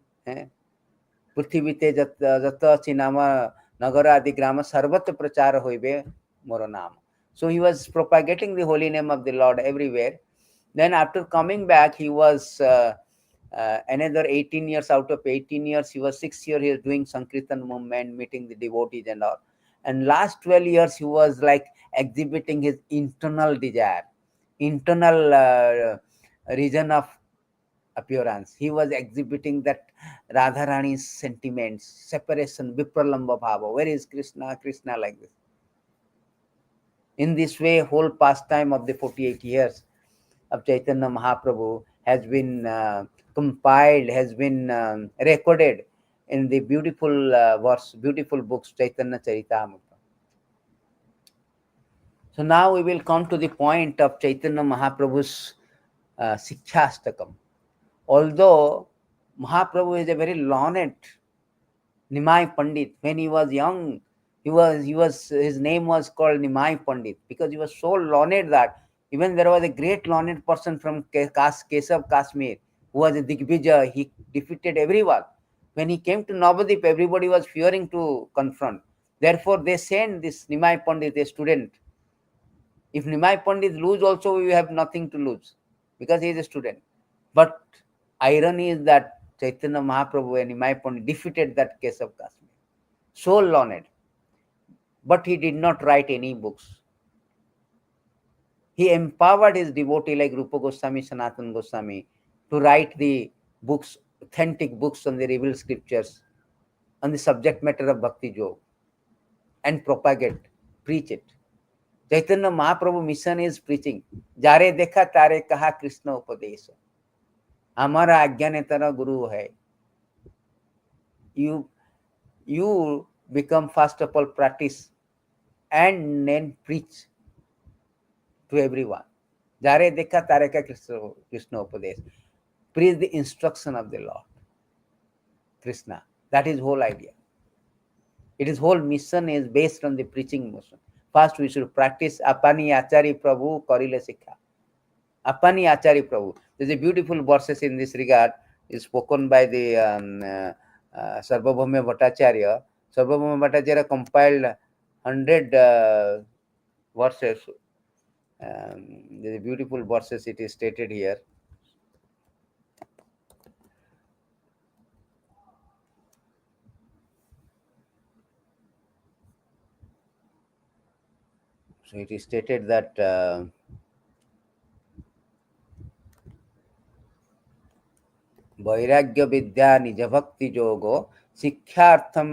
पृथ्वीते जत चिनाम नगर आदि ग्राम सर्वत्र प्रचार होइबे मोर नाम. So he was propagating the holy name of the Lord everywhere. Then after coming back, he was another 18 years. Out of 18 years, he was 6 years he was doing Sankirtan movement, meeting the devotees and all. And last 12 years, he was like exhibiting his internal desire, internal region of appearance. He was exhibiting that Radharani's sentiments, separation, Vipralamba Bhava. Where is Krishna? Krishna, like this. In this way, whole pastime of the 48 years of Chaitanya Mahaprabhu has been compiled, has been recorded in the beautiful verse, beautiful books, Chaitanya Charitamrita. So now we will come to the point of Chaitanya Mahaprabhu's Siksastakam. Although Mahaprabhu is a very learned Nimai Pandit, when he was young, his name was called Nimai Pandit because he was so learned that even there was a great learned person from Kesav, Kashmir, who was a Digvijay. He defeated everyone. When he came to Navadip, everybody was fearing to confront. Therefore, they sent this Nimai Pandit, a student. If Nimai Pandit lose also, we have nothing to lose because he is a student. But irony is that Chaitanya Mahaprabhu and Nimai Pandit defeated that case of Kashmir. So learned. But he did not write any books. He empowered his devotee like Rupa Goswami, Sanatana Goswami to write the books, authentic books on the revealed scriptures, on the subject matter of Bhakti Yoga, and propagate, preach it. Chaitanya Mahaprabhu mission is preaching. Jare dekha tare kaha Krishna upadesha. हमारा आज्ञा ने तेरा गुरु है. You become first of all practice and then preach to everyone. Jare dekha tare ka Krishna upadesh. Preach the instruction of the Lord Krishna. That is whole idea. It is whole mission is based on the preaching motion. First we should practice apani achari prabhu karile sikha. Apani Achari Prabhu. There's a beautiful verses in this regard, is spoken by the Sarvabhaumya Bhattacharya. Sarvabhaumya Bhattacharya compiled 100 verses. There's a beautiful verses, it is stated here. So it is stated that वैराग्य विद्या निज भक्ति योगो शिक्षार्थम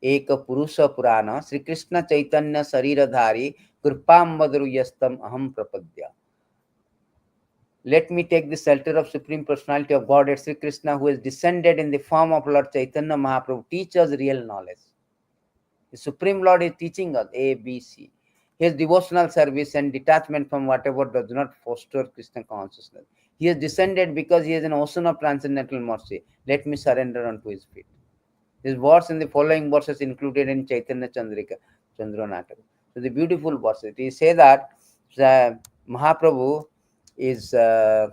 एक पुरुष पुराण श्री कृष्ण चैतन्य शरीरधारी कृपाम्बद्रुयस्तम अहम प्रपद्य. Let me take the shelter of Supreme Personality of Godhead, Sri Krishna, who has descended in the form of Lord Chaitanya Mahaprabhu, teach us real knowledge. The Supreme Lord is teaching us A, B, C. His devotional service and detachment from whatever does not foster Krishna consciousness. He has descended because he is an ocean of transcendental mercy. Let me surrender unto his feet. This verse and the following verses included in Chaitanya Chandrika, Chandranataka. So the beautiful verses. It say that Mahaprabhu is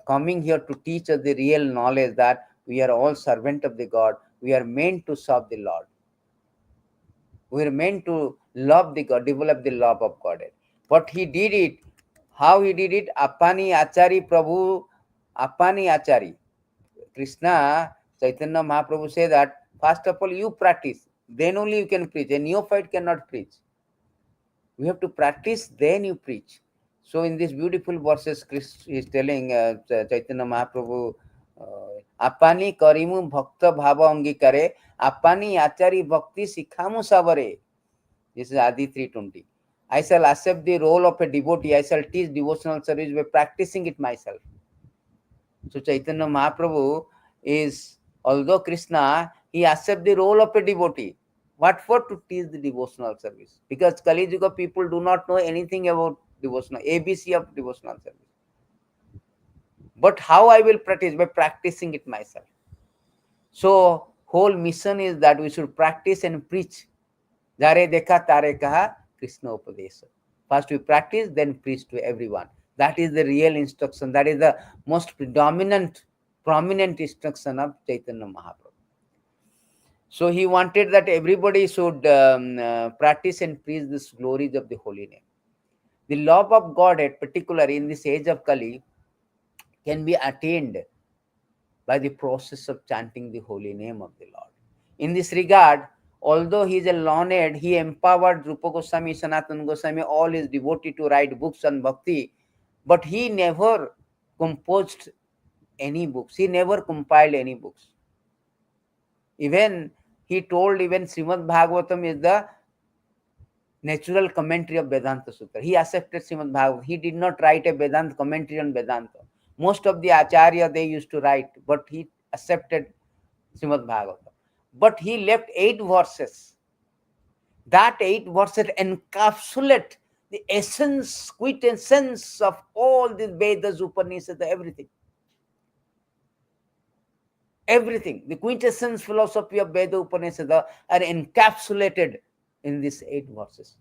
coming here to teach us the real knowledge that We are all servant of the God. We are meant to serve the Lord. We are meant to love the God, develop the love of God. But he did it. How he did it? Apani Achari Prabhu, Apani Achari. Krishna, Chaitanya Mahaprabhu say that, first of all, you practice. Then only you can preach. A neophyte cannot preach. We have to practice, then you preach. So in these beautiful verses, Chris is telling Chaitanya Mahaprabhu, Apani karimu bhakta bhava angikare, Apani achari bhakti sikhamu savare. This is Adi 320. I shall accept the role of a devotee. I shall teach devotional service by practicing it myself. So Chaitanya Mahaprabhu is, although Krishna, he accepts the role of a devotee. What for? To teach the devotional service. Because Kali Yuga people do not know anything about devotional, ABC of devotional service. But how I will practice? By practicing it myself. So whole mission is that we should practice and preach. Jare dekha tare kaha Krishna Upadesa. First we practice, then preach to everyone. That is the real instruction. That is the most predominant, prominent instruction of Chaitanya Mahaprabhu. So he wanted that everybody should practice and preach this glories of the holy name. The love of God, particularly in this age of Kali, can be attained by the process of chanting the holy name of the Lord. In this regard, although he is a learned, he empowered Rupa Goswami, Sanatana Goswami, all his devotees to write books on bhakti, but he never composed any books. He never compiled any books. Even he told even Srimad Bhagavatam is the natural commentary of Vedanta Sutra. He accepted Srimad Bhagavatam. He did not write a Vedanta commentary on Vedanta. Most of the Acharya they used to write, but he accepted Srimad Bhagavatam. But he left 8 verses. That 8 verses encapsulate the essence, quintessence of all the Vedas, Upanishads, everything. Everything. The quintessence philosophy of Veda Upanishads are encapsulated in these 8 verses.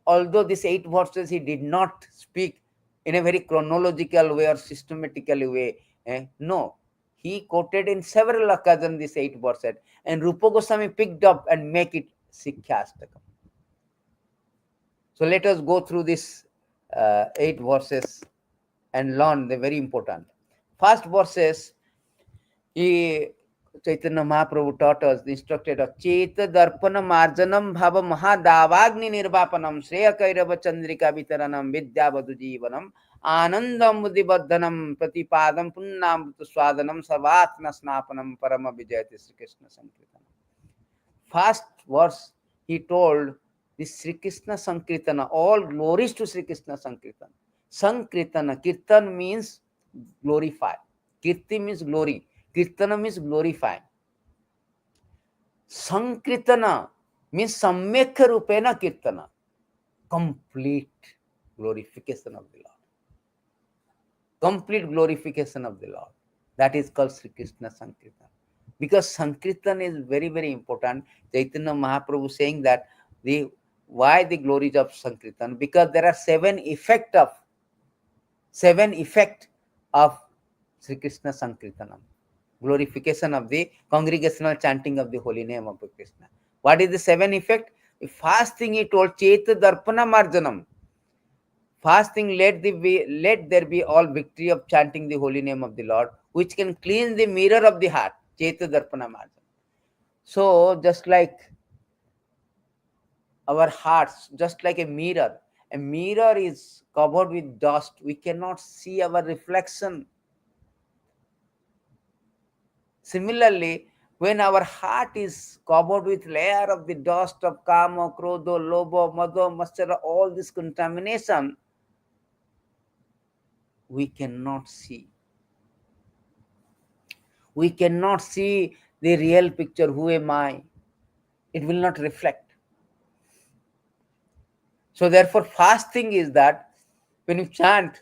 Although these 8 verses he did not speak in a very chronological way or systematically way. No. He quoted in several occasions these 8 verses. And Rupa Goswami picked up and make it Siksastakam. So let us go through these 8 verses and learn the very important. First verses, he Chaitanya Mahaprabhu taught us, instructed us, Cheta Darpana Marjanam Bhava Mahadavagni Nirvapanam Shreya Kairava Chandrika Vitaranam Vidyavadu Jivanam Anandam Buddhibadhanam Pratipadam Punnam Swadanam Savatna Snapanam Parama Vijayati Sri Krishna Sankirtana. First verse, he told this Sri Krishna Sankirtana, all glories to Sri Krishna Sankirtana. Sankirtana, Kirtan means glorify. Kirti means glory. Kirtana means glorify. Sankirtana means Sammyakha Rupena Kirtana. Complete glorification of the Lord. Complete glorification of the Lord. That is called Sri Krishna Sankirtana. Because Sankirtan is very, very important. Chaitanya Mahaprabhu saying that why the glories of Sankirtan? Because there are 7 effects of Sri Krishna Sankirtanam. Glorification of the congregational chanting of the holy name of Krishna. What is the 7 effect? The first thing he told, Cheta Darpana Marjanam. First thing, let there be all victory of chanting the holy name of the Lord, which can cleanse the mirror of the heart. Cheta Darpana Marjanam. So just like our hearts, just like a mirror is covered with dust. We cannot see our reflection. Similarly, when our heart is covered with layer of the dust of kama, krodha, lobha, madha, matsara, all this contamination, we cannot see. We cannot see the real picture, who am I? It will not reflect. So therefore, first thing is that when you chant,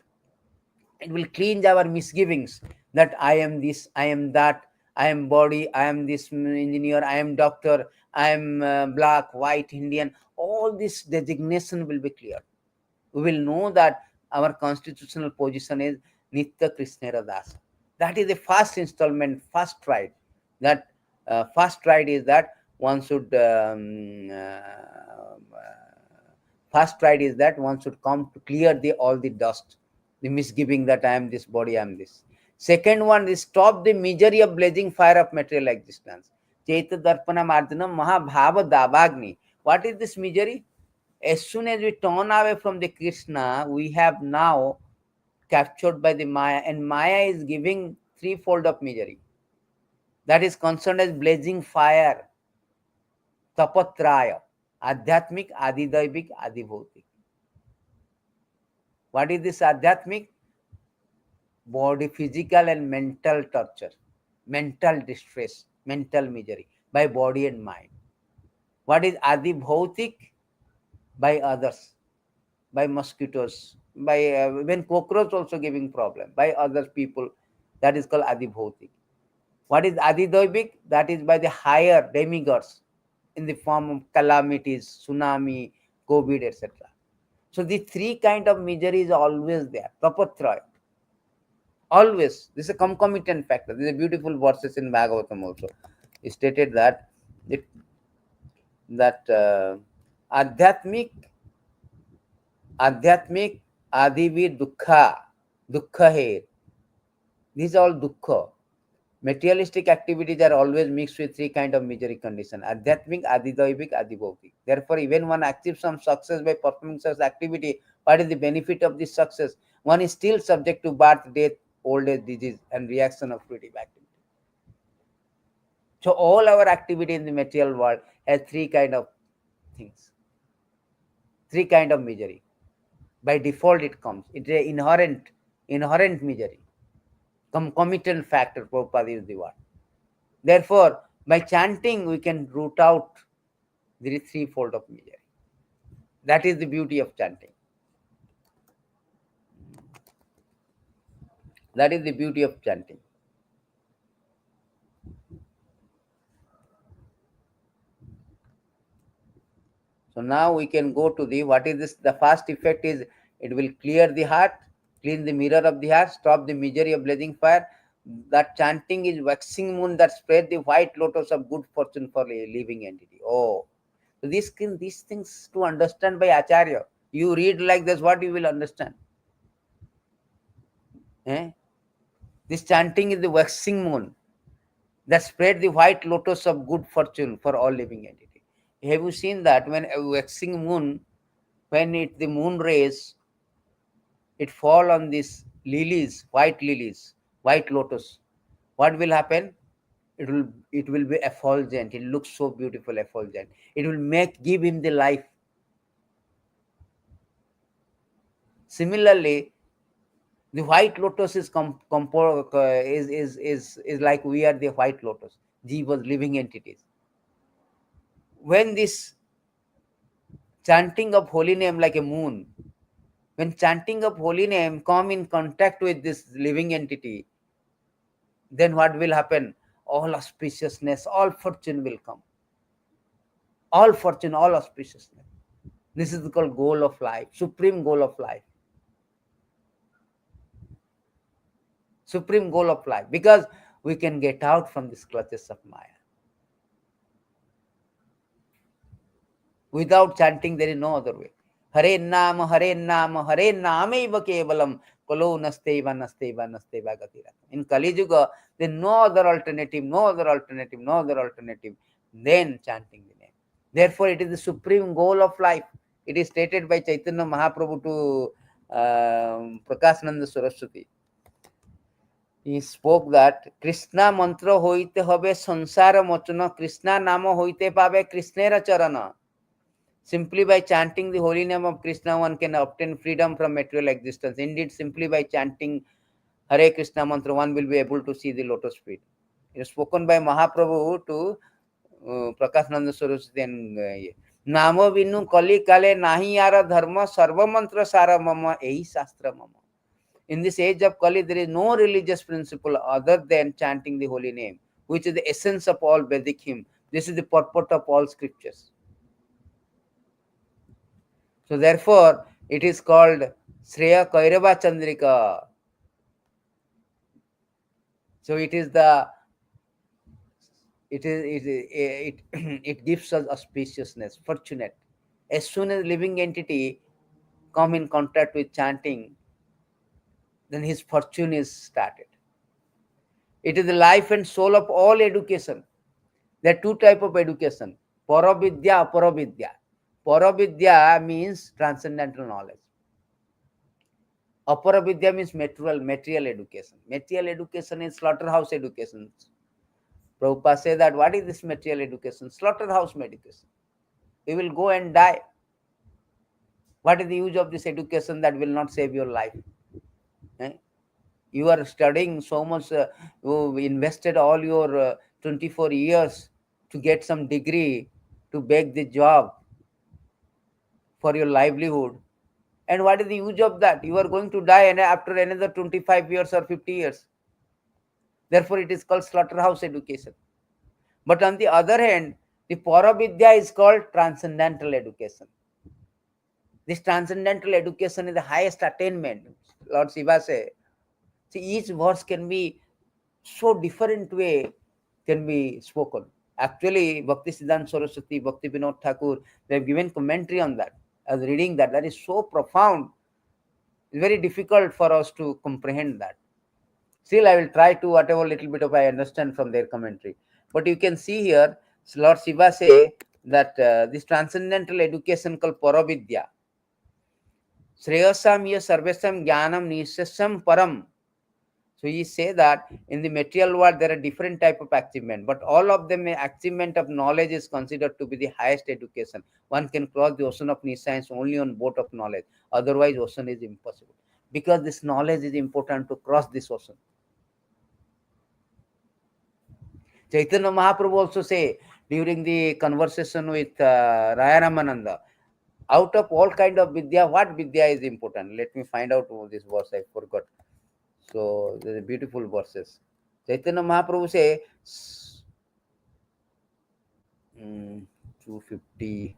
it will cleanse our misgivings that I am this, I am that, I am body, I am this engineer, I am doctor, I am black, white, Indian. All this designation will be clear. We will know that our constitutional position is Nitya Krishnera Dasa. That is the first installment, first ride. That first ride is that one should first ride is that one should come to clear the all the dust, the misgiving that I am this body, I am this. Second one is stop the misery of blazing fire of material existence. Chaita Darpana Mardana Mahabhava Dabagni. What is this misery? As soon as we turn away from the Krishna, we have now captured by the Maya, and Maya is giving threefold of misery. That is concerned as blazing fire, tapatraya, adhyatmic, adidaivik, adibhautik. What is this adhyatmic? Body, physical and mental torture, mental distress, mental misery by body and mind. What is adibhautik? By others, by mosquitoes, by even cockroach also giving problem, by other people. That is called adibhautik. What is adidoibik? That is by the higher demigods in the form of calamities, tsunami, COVID, etc. So the three kind of misery is always there. Tapatraya. Always. This is a concomitant factor. This is a beautiful verses in Bhagavatam also. It stated that that adhyatmic, adhyatmic, adivi dukha, dukha hai. These are all dukkha. Materialistic activities are always mixed with three kind of misery condition: adhyatmic, adidaivik, adibhautik. Therefore, even one achieves some success by performing such activity, what is the benefit of this success? One is still subject to birth, death, old age, disease, and reaction of fruitive activity. So all our activity in the material world has three kind of things, three kind of misery. By default, it comes. It's an inherent misery. Concomitant factor, Prabhupada is the word. Therefore, by chanting, we can root out the threefold of misery. That is the beauty of chanting. That is the beauty of chanting. So now we can go to the what is this? The first effect is it will clear the heart, clean the mirror of the heart, stop the misery of blazing fire. That chanting is waxing moon that spread the white lotus of good fortune for a living entity. Oh, so these things to understand by Acharya. You read like this, what you will understand? Eh? This chanting is the waxing moon that spread the white lotus of good fortune for all living entity. Have you seen that when a waxing moon, when the moon rays, it fall on these lilies, white lotus, what will happen? It will be effulgent. It looks so beautiful, effulgent. It will give him the life. Similarly, the white lotus is like we are the white lotus, jivas, living entities. When this chanting of holy name like a moon, when chanting of holy name come in contact with this living entity, then what will happen? All auspiciousness, all fortune will come. All fortune, all auspiciousness. This is called goal of life, supreme goal of life. Supreme goal of life, because we can get out from these clutches of Maya. Without chanting, there is no other way. Hare Nama, Hare Nama, Hare Nameva Kevalam, Kalo Nasteva, Nasteva, Nasteva Gatira. In Kali Yuga, there is no other alternative, no other alternative, no other alternative than chanting the name. Therefore, it is the supreme goal of life. It is stated by Chaitanya Mahaprabhu to Prakashananda Saraswati. He spoke that Krishna mantra hoite hobe sansara mochana, Krishna nama hoite pabe Krishnera charana. Simply by chanting the holy name of Krishna, one can obtain freedom from material existence. Indeed, simply by chanting Hare Krishna mantra, one will be able to see the lotus feet. It is spoken by Mahaprabhu to Prakashananda Saraswati and Namo Vinu Kali Kale Nahi Yara Dharma Sarva Mantra Sara Mama Ei Shastra Mama. In this age of Kali, there is no religious principle other than chanting the holy name, which is the essence of all Vedic hymn. This is the purport of all scriptures. So therefore, it is called Shreya Kairava Chandrika. So it is the it it gives us auspiciousness, fortunate. As soon as living entity come in contact with chanting, then his fortune is started. It is the life and soul of all education. There are two type of education: paravidya, aparavidya. Paravidya means transcendental knowledge. Aparavidya means material education. Material education is slaughterhouse education. Prabhupada say that what is this material education? Slaughterhouse education. We will go and die. What is the use of this education that will not save your life? Eh? You are studying so much, you invested all your 24 years to get some degree, to beg the job for your livelihood. And what is the use of that? You are going to die and after another 25 years or 50 years. Therefore, it is called slaughterhouse education. But on the other hand, the Paravidya is called transcendental education. This transcendental education is the highest attainment. Lord Shiva says, see, each verse can be so different way can be spoken. Actually, Bhakti Siddhanta Saraswati, Bhakti Vinod Thakur, they have given commentary on that. I was reading that. That is so profound. It's very difficult for us to comprehend that. Still, I will try to whatever little bit of I understand from their commentary. But you can see here, Lord Shiva say that this transcendental education called Paravidya, Shreyasam ya sarvesam jnanam nishasam param. So he say that in the material world there are different type of achievement, but all of them achievement of knowledge is considered to be the highest education. One can cross the ocean of nescience only on boat of knowledge. Otherwise, ocean is impossible. Because this knowledge is important to cross this ocean. Chaitanya Mahaprabhu also say during the conversation with Raya Ramananda, out of all kind of vidya, what vidya is important? Let me find out this verse, I forgot. So there's beautiful verses. Chaitanya Mahaprabhu say 250,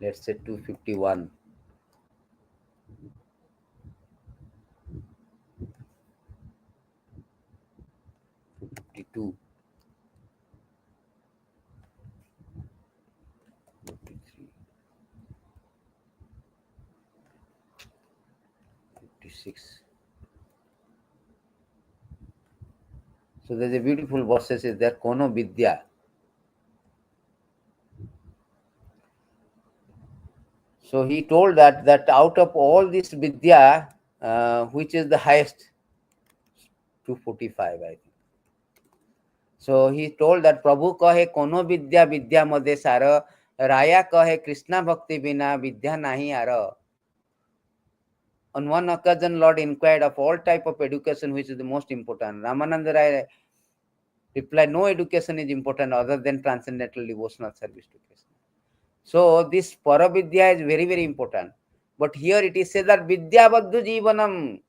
let's say 251. 52, 53, 56. So there's a beautiful verses is there, Kono Vidya. So he told that out of all this Vidya, which is the highest, 245, I think. So he told that Prabhu kahe Kono Vidya Vidya Madhe Sara, Raya kahe Krishna Bhakti Bina Vidya Nahi Ara. On one occasion, Lord inquired of all type of education, which is the most important. Ramananda Rai replied, no education is important other than transcendental devotional service to Krishna. So this Paravidya is very, very important. But here it is said that Vidya Baddhu Jivanam.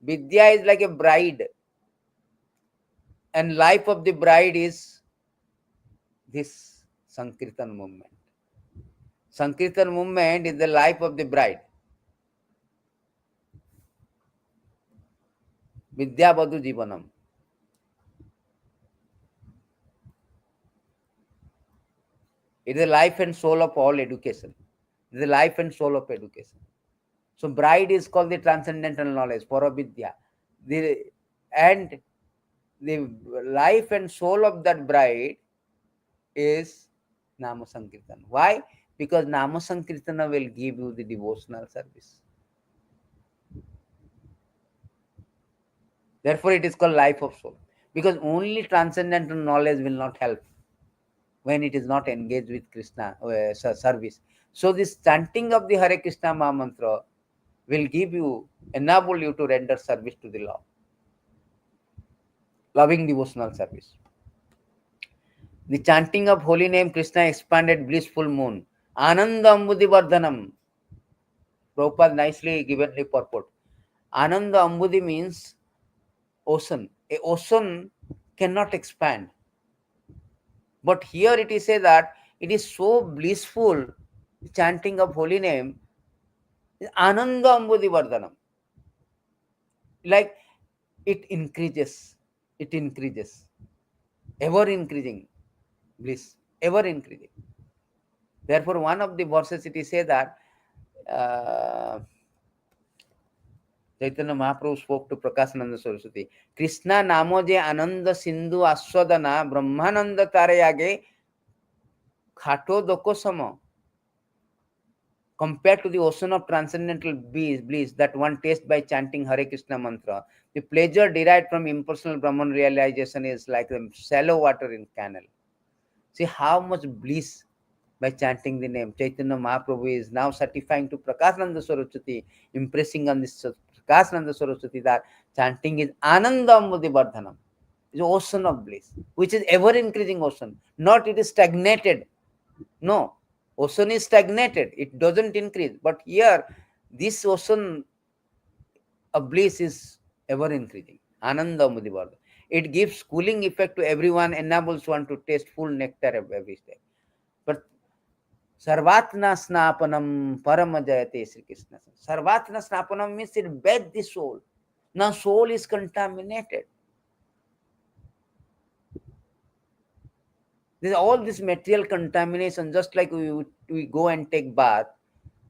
Vidya is like a bride. And life of the bride is this Sankirtan movement. Sankirtan movement is the life of the bride. Vidya Baddhu Jivanam. It is the life and soul of all education. It is the life and soul of education. So bride is called the transcendental knowledge, Paravidya. And the life and soul of that bride is Nama Sankirtana. Why? Because Nama Sankirtana will give you the devotional service. Therefore, it is called life of soul. Because only transcendental knowledge will not help when it is not engaged with Krishna service. So this chanting of the Hare Krishna Maha Mantra will give you, enable you to render service to the Lord. Loving devotional service. The chanting of holy name Krishna expanded blissful moon. Ananda Ambudi Vardhanam. Prabhupada nicely given the purport. Ananda Ambudi means ocean. A ocean cannot expand. But here it is said that it is so blissful, chanting of holy name, Ananda Ambudi Vardhanam. Like it increases. It increases. Ever increasing bliss. Ever increasing. Therefore, one of the verses it is say that Chaitanya Mahaprabhu spoke to Prakashananda Saraswati. Krishna namo je ananda sindhu aswadana brahmananda tarayage khato doko sama. Compared to the ocean of transcendental bliss that one tastes by chanting Hare Krishna mantra, the pleasure derived from impersonal Brahman realization is like the shallow water in canal. See how much bliss by chanting the name. Chaitanya Mahaprabhu is now certifying to Prakashananda Saraswati, impressing on this Prakashananda Saraswati that chanting is Anandam Mudivardhanam, is ocean of bliss, which is ever increasing ocean. Not it is stagnated. No, ocean is stagnated. It doesn't increase. But here, this ocean of bliss is ever increasing. Ananda Mudivardhanam. It gives cooling effect to everyone, enables one to taste full nectar of every step. But Sarvatna Snapanam Paramajayate Sri Krishna. Sarvatna Snapanam means it bathes the soul. Now soul is contaminated. There's all this material contamination, just like we go and take bath,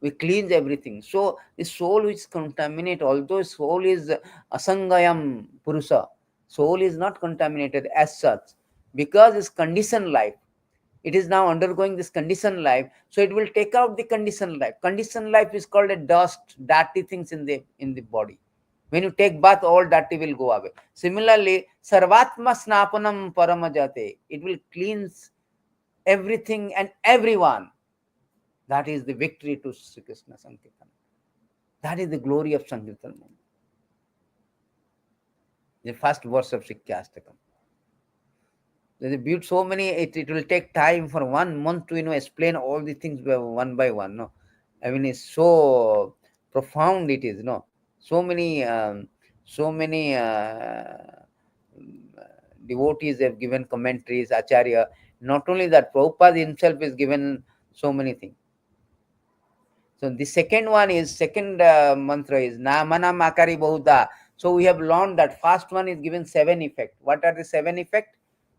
we cleanse everything. So the soul which is contaminated, although soul is asangayam purusa, soul is not contaminated as such because it's conditioned life. It is now undergoing this conditioned life, so it will take out the conditioned life. Conditioned life is called a dust, dirty things in the body. When you take bath, all dirty will go away. Similarly, sarvatma snapanam paramajate, it will cleanse everything and everyone. That is the victory to Sri Krishna Sankirtan. That is the glory of Sankirtan. The first verse of Siksastakam. There's a beauty, so many, it will take time for 1 month to explain all the things one by one. No, I mean it's so profound. It is no, so many devotees have given commentaries. Acharya, not only that, Prabhupada himself is given so many things. So the second one is second mantra is Namana Makari Bahuda. So we have learned that first one is given 7 effect. What are the 7 effect?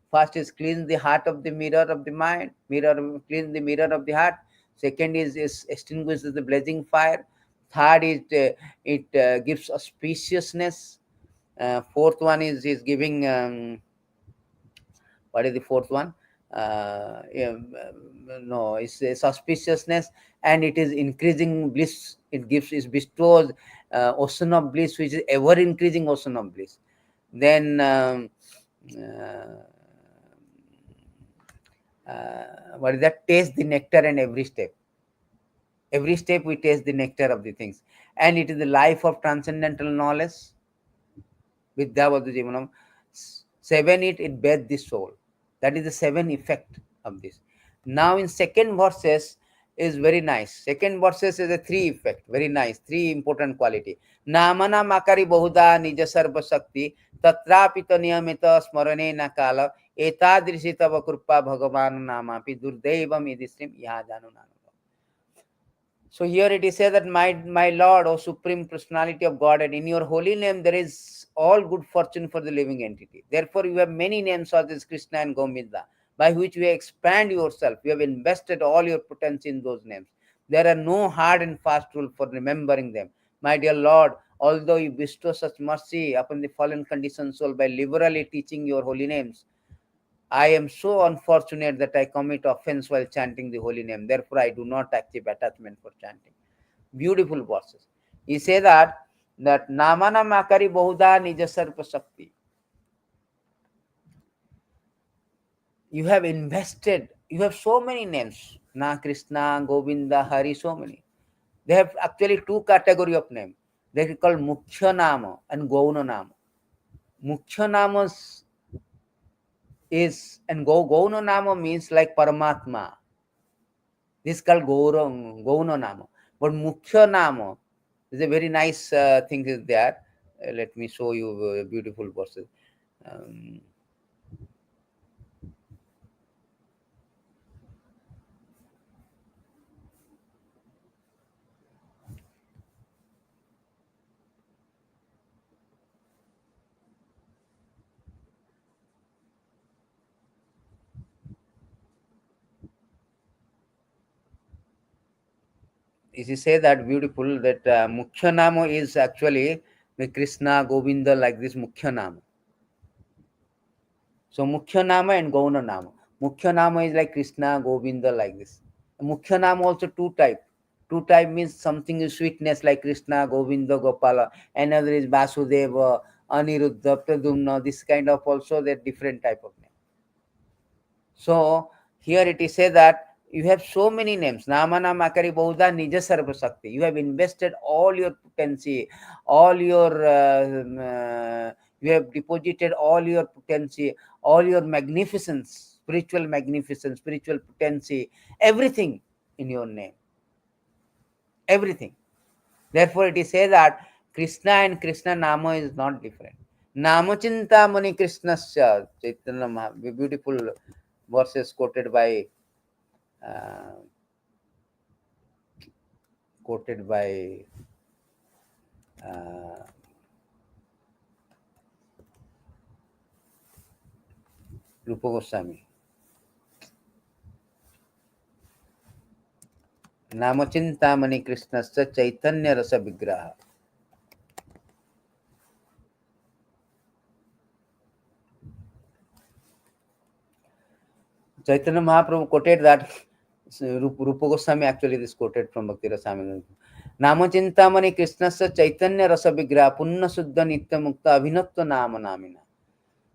First is cleanse the heart of the mirror of the mind, cleanse the mirror of the heart. Second is extinguishes the blazing fire. Third is it gives auspiciousness. Fourth one is giving what is the fourth one? Yeah, no, it's suspiciousness, and it is increasing bliss. It gives, it bestows ocean of bliss, which is ever increasing ocean of bliss. Then uh, what is that? Taste the nectar and every step. Every step we taste the nectar of the things, and it is the life of transcendental knowledge. Vidyavadu Jivanam. 7 it bathes the soul. That is the 7 effect of this. Now in second verses is very nice. Second verses is a 3 effect. Very nice. 3 important quality. Namana makari bahuda nija sarva shakti tatrapita niyamita smarane na kala etadrishi tava krupa bhagavan namapi durdevam idisrim yajanu nanu. So here it is said that my Lord, O Supreme Personality of God, and in your holy name there is all good fortune for the living entity. Therefore, you have many names such as Krishna and Govinda, by which you expand yourself. You have invested all your potency in those names. There are no hard and fast rule for remembering them. My dear Lord, although you bestow such mercy upon the fallen conditioned soul by liberally teaching your holy names, I am so unfortunate that I commit offense while chanting the holy name. Therefore, I do not achieve attachment for chanting. Beautiful verses. He say that Namana Makari Bahuda Nijasarpa Shakti. You have invested, you have so many names. Na Krishna, Govinda, Hari, so many. They have actually 2 category of name. They are called Mukhya Nama and Gauna Nama. Mukhya Namas is, and Gauna Nama means like Paramatma. This is called Gauna Nama. But Mukhya Nama is a very nice thing is there. Let me show you beautiful verses. Um, Is he say that beautiful that Mukhya Nama is actually the Krishna, Govinda, like this Mukhya Nama. So Mukhya Nama and Gauna Nama. Mukhya Nama is like Krishna, Govinda, like this. Mukhya Nama also two type. Two type means something is sweetness like Krishna, Govinda, Gopala. Another is Vasudeva, Aniruddha, Pradumna. This kind of also they're different type of name. So here it is said that you have so many names. Namana Makari Bauda Nija Sarva Sakti. You have invested all your potency, all your you have deposited all your potency, all your magnificence, spiritual potency, everything in your name. Everything. Therefore, it is said that Krishna and Krishna Nama is not different. Namachinta Mani Krishnasya, Chaitanya beautiful verses uh, quoted by uh, Rupa Goswami. Namachintamani Krishnasya Chaitanya Rasa Vigraha. Chaitanya Mahaprabhu quoted that. Rupa Goswami actually this quoted from Bhakti Rasamrita. Namachintamani Krishnasya Chaitanya Rasa Vigraha Punna Suddha Nitya Mukta Abhinatva Nama Namina.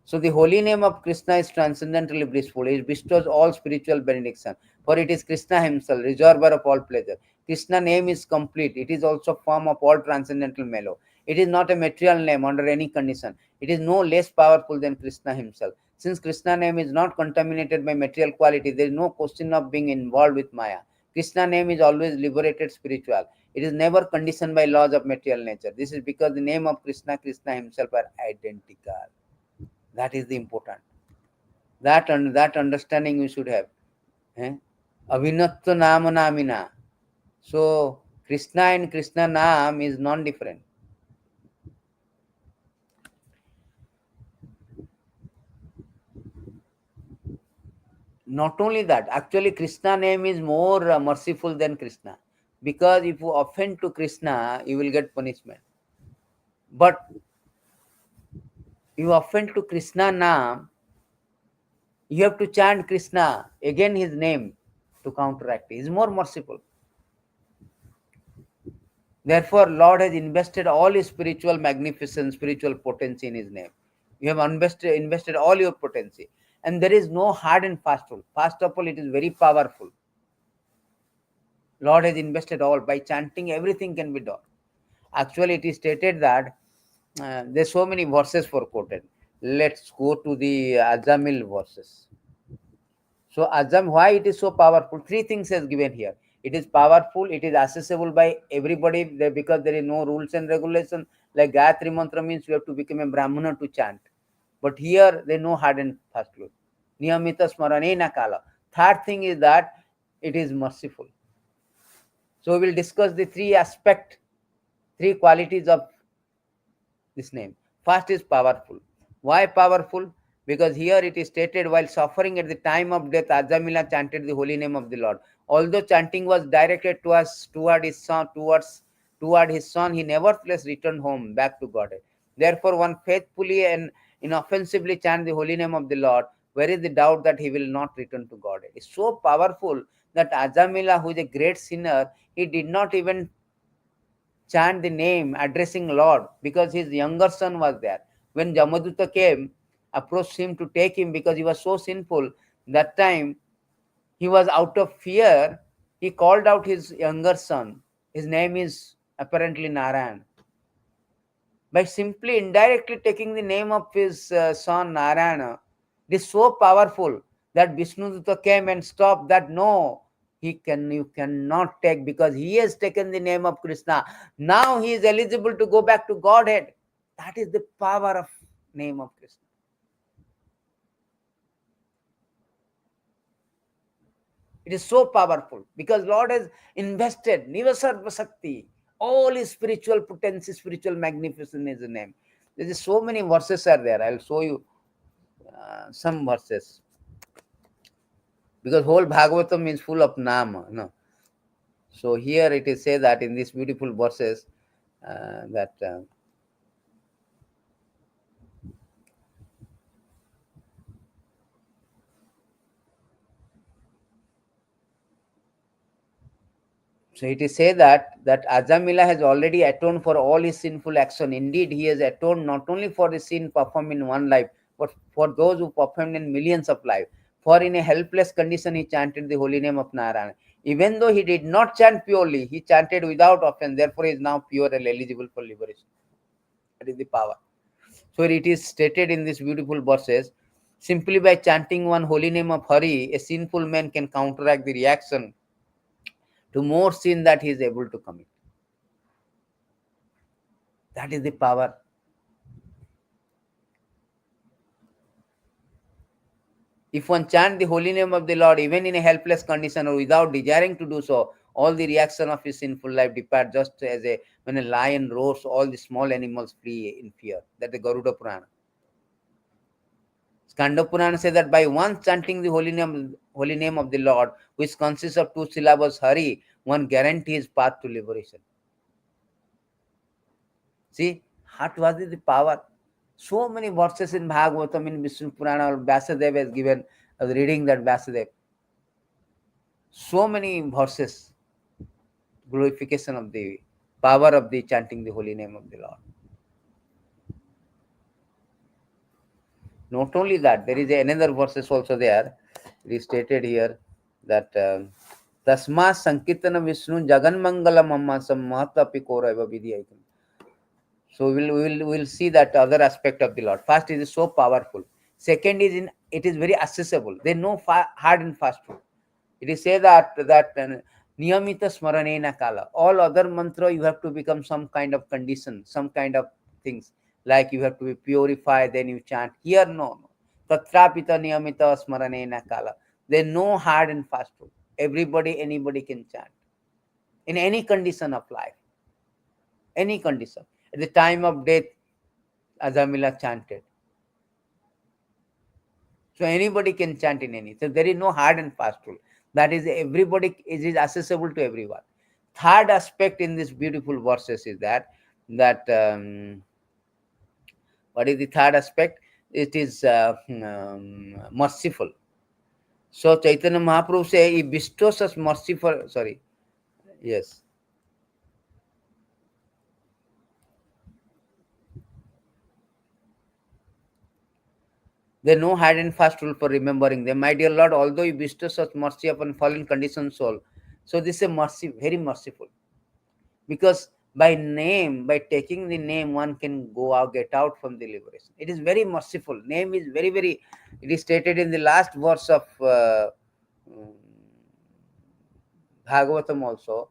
So the holy name of Krishna is transcendently blissful. It bestows all spiritual benediction. For it is Krishna himself, reservoir of all pleasure. Krishna name is complete. It is also form of all transcendental mellow. It is not a material name under any condition. It is no less powerful than Krishna himself. Since Krishna name is not contaminated by material quality, there is no question of being involved with Maya. Krishna name is always liberated spiritual. It is never conditioned by laws of material nature. This is because the name of Krishna himself are identical. That is the important. That understanding we should have. Eh? Avinatva Nama Namina. So Krishna and Krishna Nam is non-different. Not only that, actually Krishna name is more merciful than Krishna. Because if you offend to Krishna, you will get punishment. But you offend to Krishna Nam, you have to chant Krishna, again his name, to counteract. He is more merciful. Therefore, Lord has invested all his spiritual magnificence, spiritual potency in his name. You have invested all your potency. And there is no hard and fast rule. First of all, it is very powerful. Lord has invested all. By chanting, everything can be done. Actually, it is stated that there's so many verses for quoted. Let's go to the Azamil verses. So Azam, why it is so powerful? Three things is given here. It is powerful, it is accessible by everybody because there is no rules and regulations. Like Gayatri Mantra means you have to become a Brahmana to chant. But here there is no hard and fast rule. Niyamita Smaranena Kala. Third thing is that it is merciful. So we will discuss the three qualities of this name. First is powerful. Why powerful? Because here it is stated, while suffering at the time of death, Ajamila chanted the holy name of the Lord. Although chanting was directed toward his son, he nevertheless returned home back to God. Therefore, one faithfully and inoffensively chant the holy name of the Lord. Where is the doubt that he will not return to God? It's so powerful that Ajamila, who is a great sinner, he did not even chant the name addressing Lord because his younger son was there. When Jamaduta came, approached him to take him because he was so sinful, that time he was out of fear. He called out his younger son. His name is apparently Narayan. By simply indirectly taking the name of his son Narayana, it is so powerful that Vishnudutta came and stopped that. No, you cannot take, because he has taken the name of Krishna. Now he is eligible to go back to Godhead. That is the power of name of Krishna. It is so powerful because Lord has invested Nivasarva Sakti, all his spiritual potency, spiritual magnificence in his name. There is so many verses are there. I'll show you some verses, because whole Bhagavatam is full of Nama. No? So here it is said that in these beautiful verses that so it is said that Ajamila has already atoned for all his sinful action. Indeed, he has atoned not only for the sin performed in one life, but for those who performed in millions of lives. For in a helpless condition, he chanted the holy name of Narayana. Even though he did not chant purely, he chanted without offense. Therefore, he is now pure and eligible for liberation. That is the power. So it is stated in these beautiful verses, simply by chanting one holy name of Hari, a sinful man can counteract the reaction to more sin that he is able to commit. That is the power. If one chant the holy name of the Lord, even in a helpless condition or without desiring to do so, all the reaction of his sinful life depart, just as when a lion roars, all the small animals flee in fear. That is the Garuda Purana. Skanda Purana says that by once chanting the holy name of the Lord, which consists of two syllables Hari, one guarantees path to liberation. See, what is the power? So many verses in Bhagavatam, in Vishnu Purana, Vyasadeva has given, I was reading that Vyasadeva. So many verses, glorification of the power of the chanting the holy name of the Lord. Not only that, there is another verses also there. It is stated here that Tasma Sankirtana Vishnu Jagan Mangalam Amma Sammata Pikora Vidhi. So we'll see that other aspect of the Lord. First, it is so powerful. Second is it is very accessible. There is no hard and fast rule. It is say that niyamita smaranena kala. All other mantra you have to become some kind of condition, some kind of things, like you have to be purified, then you chant. Here no. Tatrapita niyamita smaranena kala. There is no hard and fast rule. Anybody can chant in any condition of life, any condition. At the time of death, Ajamila chanted. So anybody can chant in any. So there is no hard and fast rule. That is, everybody is accessible to everyone. Third aspect in this beautiful verses is that what is the third aspect? It is merciful. So Chaitanya Mahaprabhu say he bestows us mercy for. Sorry, yes. There is no hard and fast rule for remembering them. My dear Lord, although you bestow such mercy upon fallen conditioned soul, so this is a mercy, very merciful. Because by name, by taking the name, one can go out, get out from the liberation. It is very merciful. Name is very, very, it is stated in the last verse of Bhagavatam also,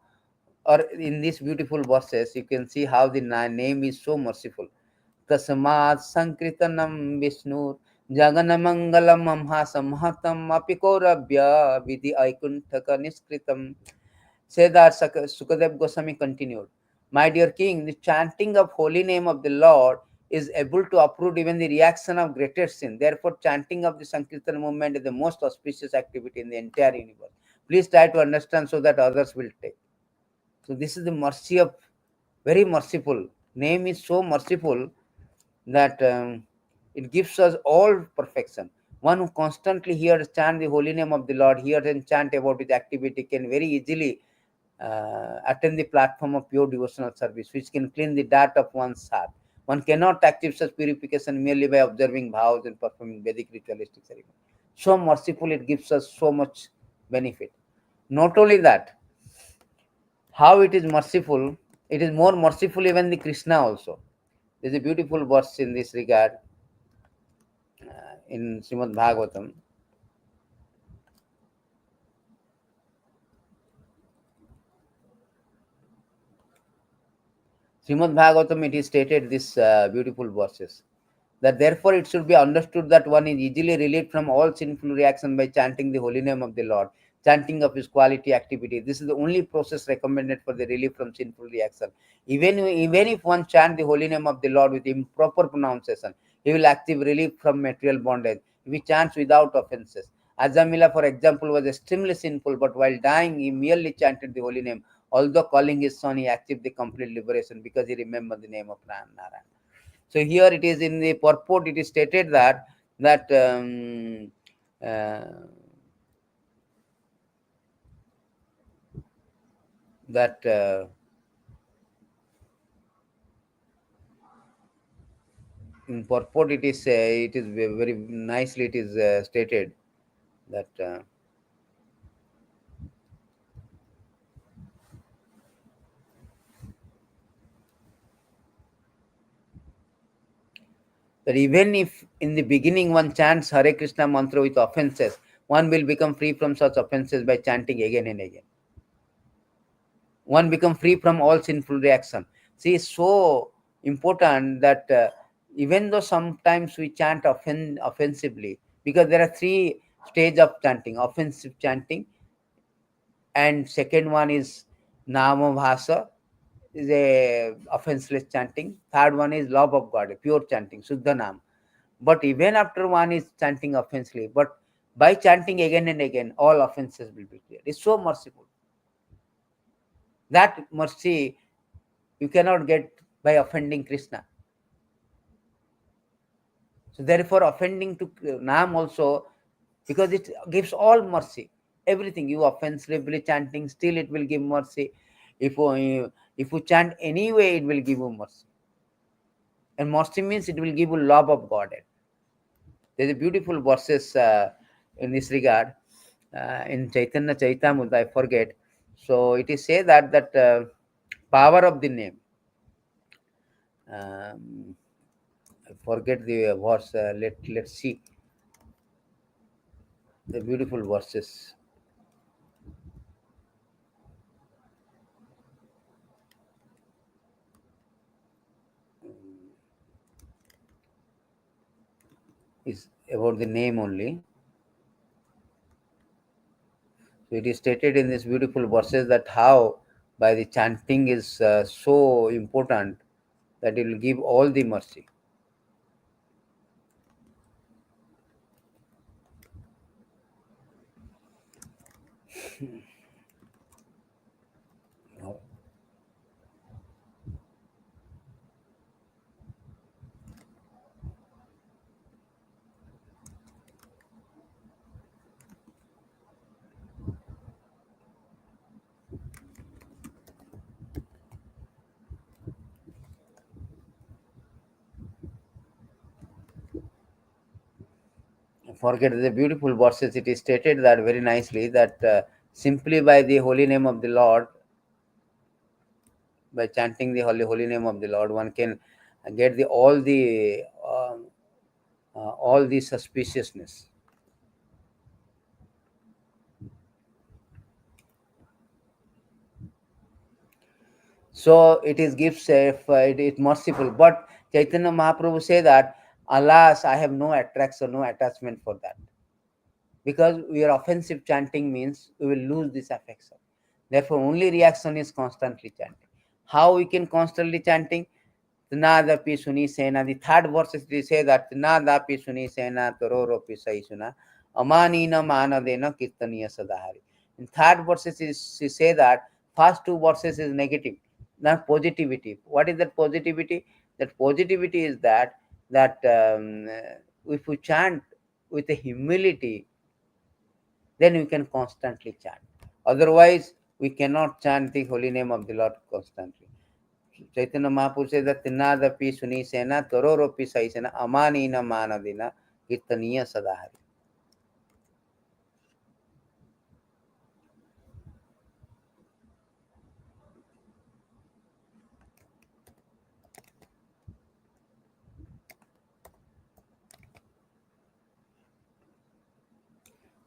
or in these beautiful verses, you can see how the name is so merciful. Tasmat Sankritanam Vishnu Jaganamangalam Amhasamhatam Apikorabhya Vidhi Aikuntaka Niskritam. Sedar Sukadev Goswami continued, my dear king, the chanting of holy name of the Lord is able to uproot even the reaction of greater sin. Therefore, chanting of the Sankirtan movement is the most auspicious activity in the entire universe. Please try to understand so that others will take. So this is the mercy of, very merciful. Name is so merciful that it gives us all perfection. One who constantly hears chant the holy name of the Lord, hears and chant about his activity, can very easily attend the platform of pure devotional service, which can clean the dirt of one's heart. One cannot achieve such purification merely by observing vows and performing Vedic ritualistic ceremony. So merciful, it gives us so much benefit. Not only that, how it is merciful, it is more merciful even the Krishna also. There is a beautiful verse in this regard in Srimad Bhagavatam. Srimad Bhagavatam, it is stated this beautiful verses, that therefore it should be understood that one is easily relieved from all sinful reaction by chanting the holy name of the Lord, chanting of his quality activity. This is the only process recommended for the relief from sinful reaction. Even if one chant the holy name of the Lord with improper pronunciation, he will achieve relief from material bondage. If he chants without offenses, Ajamila, for example, was extremely sinful, but while dying, he merely chanted the holy name. Although calling his son, he achieved the complete liberation because he remembered the name of Narayan. So here it is in the purport. It is stated that uh, that in purport it is very nicely it is stated that even if in the beginning one chants Hare Krishna mantra with offenses, one will become free from such offenses by chanting again and again. One become free from all sinful reaction. See, it's so important that even though sometimes we chant offensively, because there are three stages of chanting: offensive chanting, and second one is Nama Bhasa, is a offenseless chanting. Third one is love of God, pure chanting, Suddha Nam. But even after one is chanting offensively, but by chanting again and again, all offenses will be cleared. It's so merciful. That mercy you cannot get by offending Krishna. So therefore, offending to Nam also, because it gives all mercy. Everything you offensively chanting, still it will give mercy. If you chant anyway, it will give you mercy. And mercy means it will give you love of God. There's a beautiful verses in this regard in Chaitanya Chaitamrita. I forget. So it is say that power of the name. Um, I forget the verse. Let's see the beautiful verses. Is about the name only. So it is stated in this beautiful verses that how by the chanting is so important that it will give all the mercy. Forget the beautiful verses. It is stated that very nicely that simply by the holy name of the Lord, by chanting the holy name of the Lord, one can get the all the suspiciousness. So it is gives it merciful. But Chaitanya Mahaprabhu say that, alas, I have no attraction, no attachment for that. Because we are offensive chanting means we will lose this affection. Therefore, only reaction is constantly chanting. How we can constantly chanting? Nadapi suni sena. The third verse they say that Nadapi suni sena tororopi saisuna amanina manadena kirtaniya sadahari. In third verses she say that first two verses is negative, not positivity. What is that positivity? That positivity is that if we chant with a humility, then we can constantly chant. Otherwise, we cannot chant the holy name of the Lord constantly. Chaitanya Mahaprabhu says that Tinadapi Suni Sena Tororopi Saisena Amanina Manadina Kirtaniya Sadahari.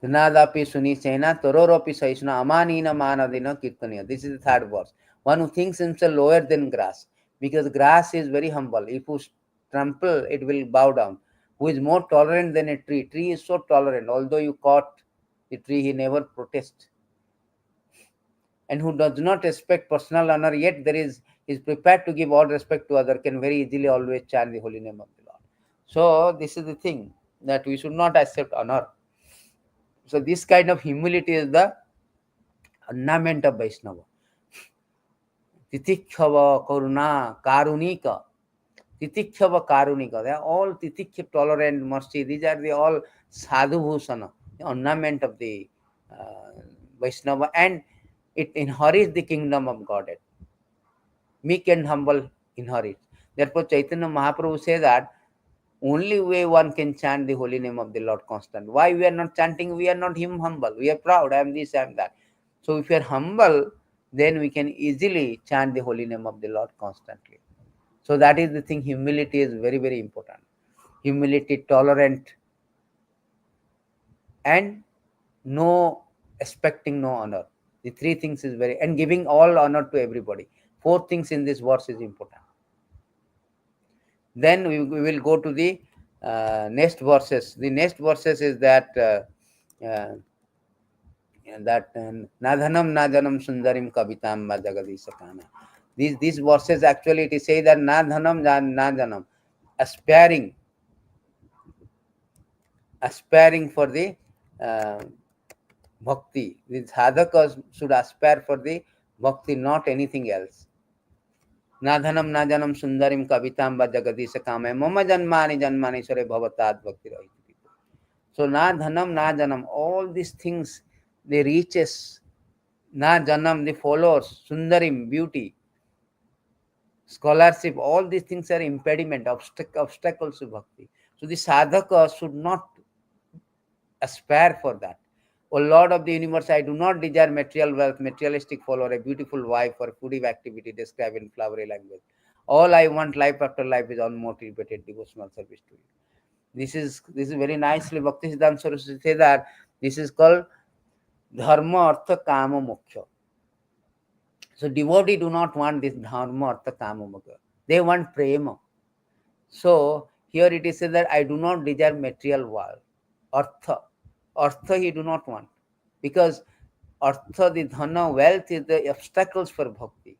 Tinadapi Suni Sena Tororopi Saisena Amanina Manadina Kirtaniya. This is the third verse. One who thinks himself lower than grass, because grass is very humble. If you trample, it will bow down. Who is more tolerant than a tree? Tree is so tolerant. Although you caught the tree, he never protests. And who does not respect personal honor, yet there is prepared to give all respect to other, can very easily always chant the holy name of the Lord. So this is the thing, that we should not accept honor. So this kind of humility is the ornament of Vaishnava. Titikhava, Karuna, Karunika. Titikhava, Karunika. They are all Titikh, tolerant, mercy. These are the all sadhu bhusana, the ornament of the Vaishnava, and it inherits the kingdom of Godhead. Meek and humble inherit. Therefore, Chaitanya Mahaprabhu says that only way one can chant the holy name of the Lord constant. Why we are not chanting? We are not him humble. We are proud. I am this, I am that. So if we are humble, then we can easily chant the holy name of the Lord constantly. So that is the thing. Humility is very, very important. Humility, tolerant, and no expecting no honor. The three things is very, and giving all honor to everybody. Four things in this verse is important. Then we will go to the next verses. The next verses is that nadhanam najanam sundarim kavitam jagadisakana. These verses actually it is say that nadhanam najanam, aspiring for the uh, bhakti. The sadhakas should aspire for the bhakti, not anything else. नाधनम नाजनम सुंदरिम कविताम व जगदीश काम है मम जन्मानि जन्मानीश्वरे भवतात भक्ति रहित. So na dhanam na janam, all these things, the reaches, na janam, the followers, sundarim, beauty, scholarship, all these things are impediment, obstacles to bhakti. So the sadhaka should not aspire for that. O Lord of the universe, I do not desire material wealth, materialistic follower, a beautiful wife, or foodie activity described in flowery language. All I want life after life is unmotivated devotional service to you. This is very nicely Bhakti Siddhanta Saraswati say that this is called dharma artha kama moksha. So devotee do not want this dharma artha kama moksha. They want prema. So here it is said that I do not desire material wealth. Artha he do not want. Because artha, the dhana, wealth is the obstacles for bhakti.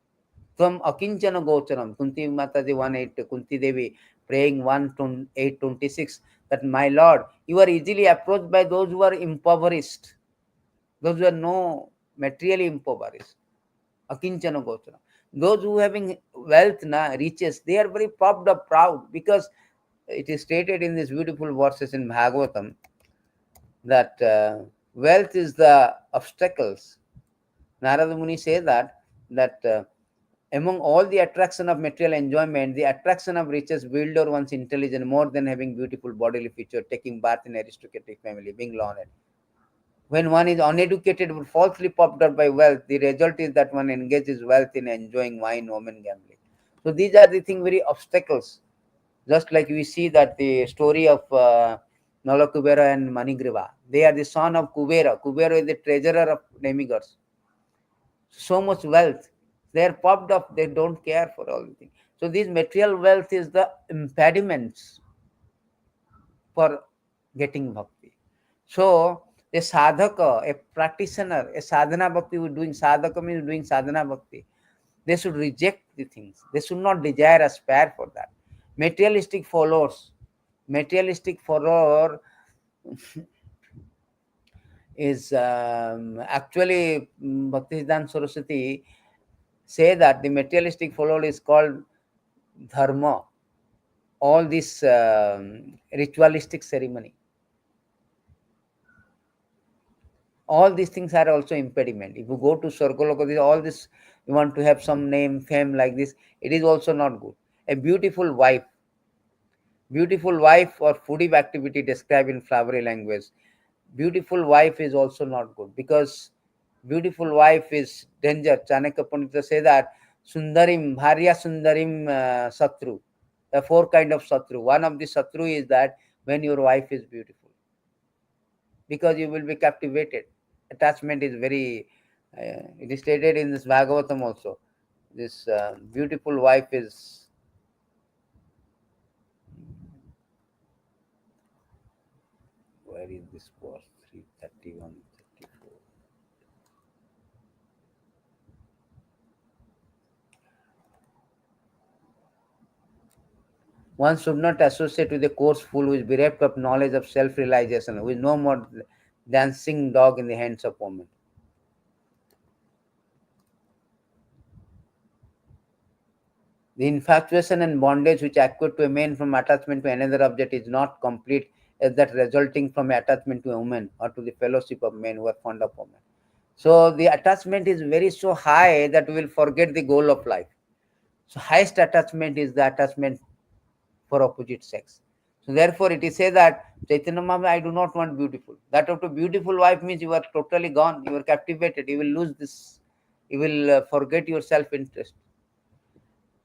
Tvam akinchana gocharam. Kunti Mataji 1:8, Kunti Devi praying 1:8:26 that my Lord, you are easily approached by those who are impoverished, those who are no materially impoverished. Akinchana gocharam. Those who having wealth, riches, they are very puffed up, proud, because it is stated in these beautiful verses in Bhagavatam that wealth is the obstacles. Narada Muni says that among all the attraction of material enjoyment, the attraction of riches build over one's intelligence more than having beautiful bodily feature, taking birth in aristocratic family, being learned. When one is uneducated or falsely puffed up by wealth, the result is that one engages wealth in enjoying wine, woman, gambling. So these are the thing very obstacles. Just like we see that the story of Nala Kubera and Manigriva. They are the son of Kubera. Kubera is the treasurer of demigods. So much wealth. They are puffed up. They don't care for all the things. So this material wealth is the impediments for getting bhakti. So a sadhaka, a practitioner, a sadhana bhakti who is doing sadhaka means doing sadhana bhakti. They should reject the things. They should not desire, aspire for that. Materialistic followers, materialistic follower is actually Bhaktisiddhanta Saraswati say that the materialistic follower is called dharma, all this ritualistic ceremony. All these things are also impediment. If you go to Sargoloka, all this, you want to have some name, fame like this, it is also not good. A beautiful wife or foodie activity described in flowery language. Beautiful wife is also not good because beautiful wife is danger. Chanakya Pandita say that Sundarim, Bharya Sundarim Satru. The four kind of Satru. One of the Satru is that when your wife is beautiful, because you will be captivated. Attachment is very, it is stated in this Bhagavatam also. This beautiful wife is, where is this verse? 331, 34. One should not associate with a coarse fool who is bereft of knowledge of self-realization, who is no more dancing dog in the hands of women. The infatuation and bondage which accrue to a man from attachment to another object is not complete as that resulting from attachment to a woman or to the fellowship of men who are fond of women. So the attachment is very so high that we will forget the goal of life. So highest attachment is the attachment for opposite sex. So therefore it is said that Chaitanya Mahaprabhu, I do not want beautiful. That of a beautiful wife means you are totally gone, you are captivated, you will lose this, you will forget your self-interest.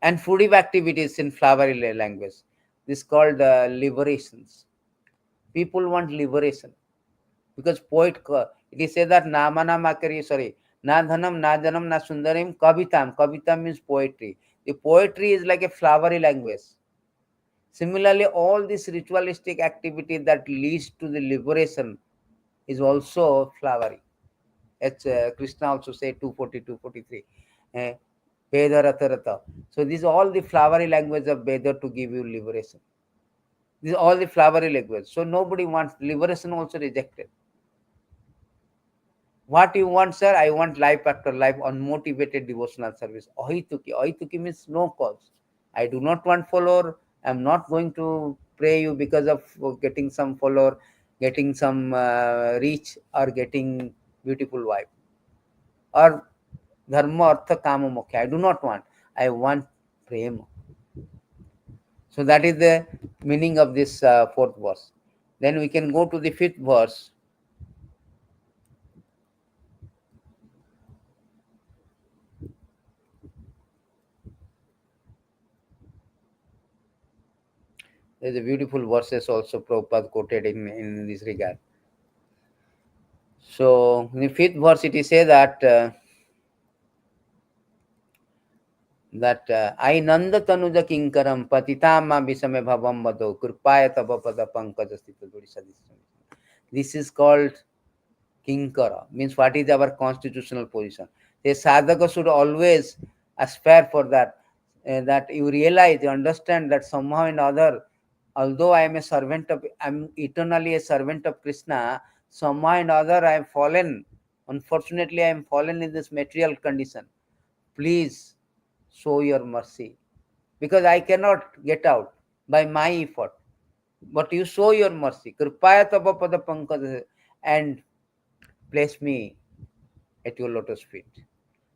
And fruitive activities in flowery language. This is called liberations. People want liberation because it is said that namana makari, sorry, na dhanam, na janam, na sundarim, kavitam. Kavitam means poetry. The poetry is like a flowery language. Similarly, all this ritualistic activity that leads to the liberation is also flowery. As Krishna also said 242, 43. Veda Ratha Ratha. So these are all the flowery language of Veda to give you liberation. These are all the flowery language. So nobody wants liberation also rejected. What you want, sir? I want life after life, unmotivated devotional service. Ahituki. Ahituki means no cause. I do not want follower. I'm not going to pray you because of getting some follower, getting some reach, or getting beautiful wife. Or dharma, artha, kama, moksha. I do not want. I want prema. So that is the meaning of this fourth verse. Then we can go to the fifth verse. There's a beautiful verses also Prabhupada quoted in this regard. So in the fifth verse it is said that I nanda tanuja kinkaram patitama visame bhavam vado kripaya tava pada pankaja sthita durisadisam. This is called kinkara, means what is our constitutional position. The sadhaka should always aspire for that, that you realize, you understand that somehow or other, although I am a servant of, I am eternally a servant of Krishna, somehow or other I am fallen. Unfortunately, I am fallen in this material condition. Please show your mercy, because I cannot get out by my effort. But you show your mercy, kripaya tava pada pankaj, and place me at your lotus feet.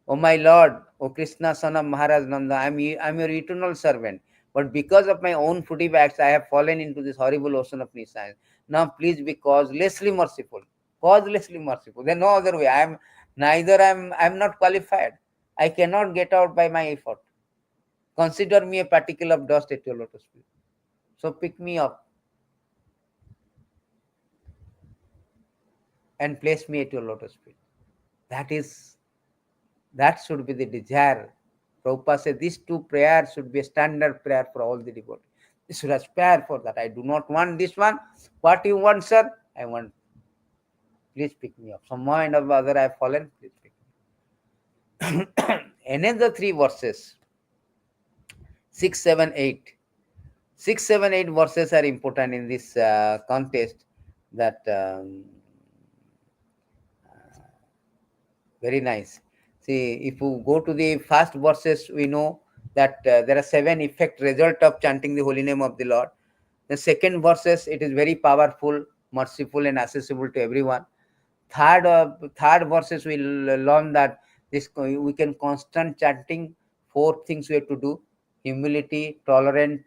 O my Lord, O Krishna, son of Maharaj Nanda, I'm your eternal servant. But because of my own footive acts, I have fallen into this horrible ocean of nescience. Now please be causelessly merciful. Causelessly merciful. There's no other way. I'm not qualified. I cannot get out by my effort. Consider me a particle of dust at your lotus feet. So pick me up and place me at your lotus feet. That should be the desire. Prabhupada said these two prayers should be a standard prayer for all the devotees. You should aspire for that. I do not want this one. What you want, sir? I want. Please pick me up. Some mind or other I have fallen. Please pick me up. Another three verses. 6, 7, 8. 6, 7, 8 verses are important in this context. That very nice. See, if you go to the first verses, we know that there are 7 effect result of chanting the holy name of the Lord. The second verses, it is very powerful, merciful, and accessible to everyone. Third verses, we learn that this we can constant chanting. 4 things we have to do: humility, tolerant,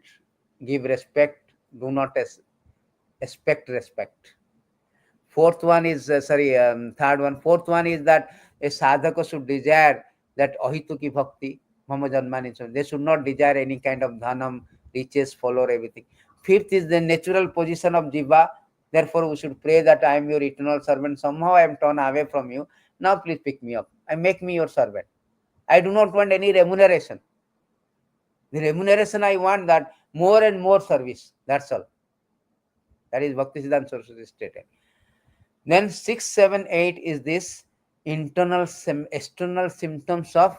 give respect, do not expect respect. Fourth one is third one. Fourth one is that a sadhaka should desire that ahituki bhakti, mama janmani. They should not desire any kind of dhanam, riches, follow everything. Fifth is the natural position of jiva. Therefore, we should pray that I am your eternal servant. Somehow I am torn away from you. Now please pick me up and make me your servant. I do not want any remuneration. The remuneration I want that more and more service. That's all. That is Bhakti Siddhanta Saraswati stated. Then 6, 7, 8 is this external symptoms of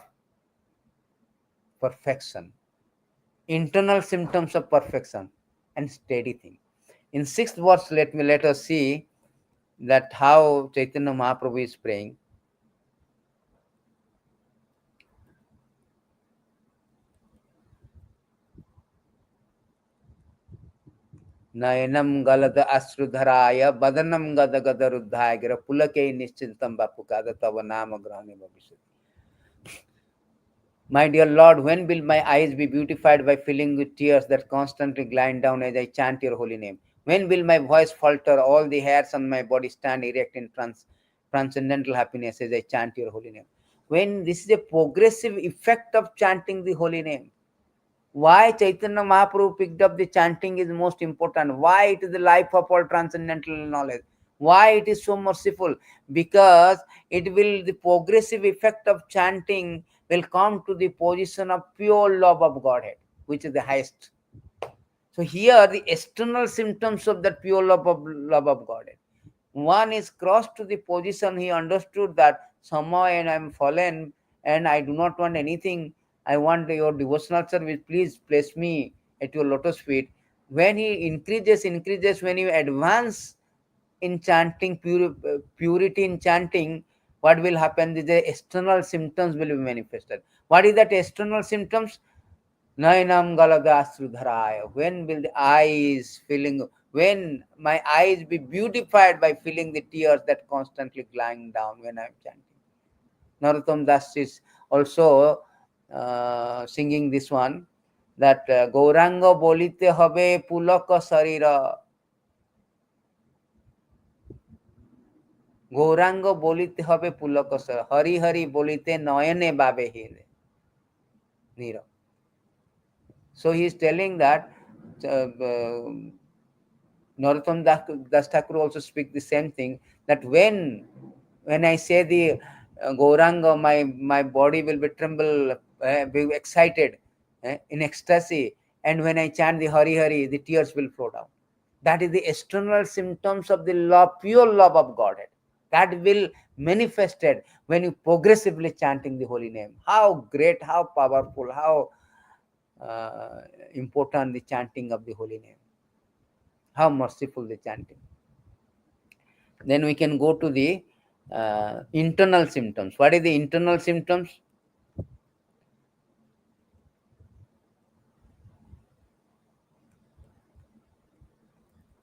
perfection. Internal symptoms of perfection and steady thing. In sixth verse, let us see that how Chaitanya Mahaprabhu is praying. Nayanam galada asrudharaya badanam gada gada ruddhaya gira pulake nischintam bapukada tava nama grahane bhavishyati. My dear Lord, when will my eyes be beautified by filling with tears that constantly glide down as I chant your holy name? When will my voice falter, all the hairs on my body stand erect in transcendental happiness as I chant your holy name? When this is a progressive effect of chanting the holy name. Why Chaitanya Mahaprabhu picked up the chanting is most important. Why it is the life of all transcendental knowledge. Why it is so merciful? Because it will, the progressive effect of chanting will come to the position of pure love of Godhead, which is the highest. So here the external symptoms of that pure love of Godhead. One is crossed to the position he understood that somehow and I am fallen and I do not want anything. I want your devotional service. Please place me at your lotus feet. When he increases, when you advance in chanting, purity in chanting, what will happen? The external symptoms will be manifested. What is that external symptoms? Nainam Galadasrudharaya. When will the eyes filling, when my eyes be beautified by filling the tears that constantly gliding down when I am chanting? Narottam Das is also singing this one, that Gauranga bolite hobe pulaka sarira. Gauranga বলিতে হবে পুলক সর, হরি হরি বলিতে নয়নে বাবে হিরে নীরব. So he is telling that Narottam Das Thakur also speak the same thing, that when I say the Gauranga, my body will be tremble, be excited, in ecstasy, and when I chant the Hari Hari, the tears will flow down. That is the external symptoms of the love, pure love of Godhead. That will manifested when you progressively chanting the holy name. How great, how powerful, how important the chanting of the holy name. How merciful the chanting. Then we can go to the internal symptoms. What is the internal symptoms?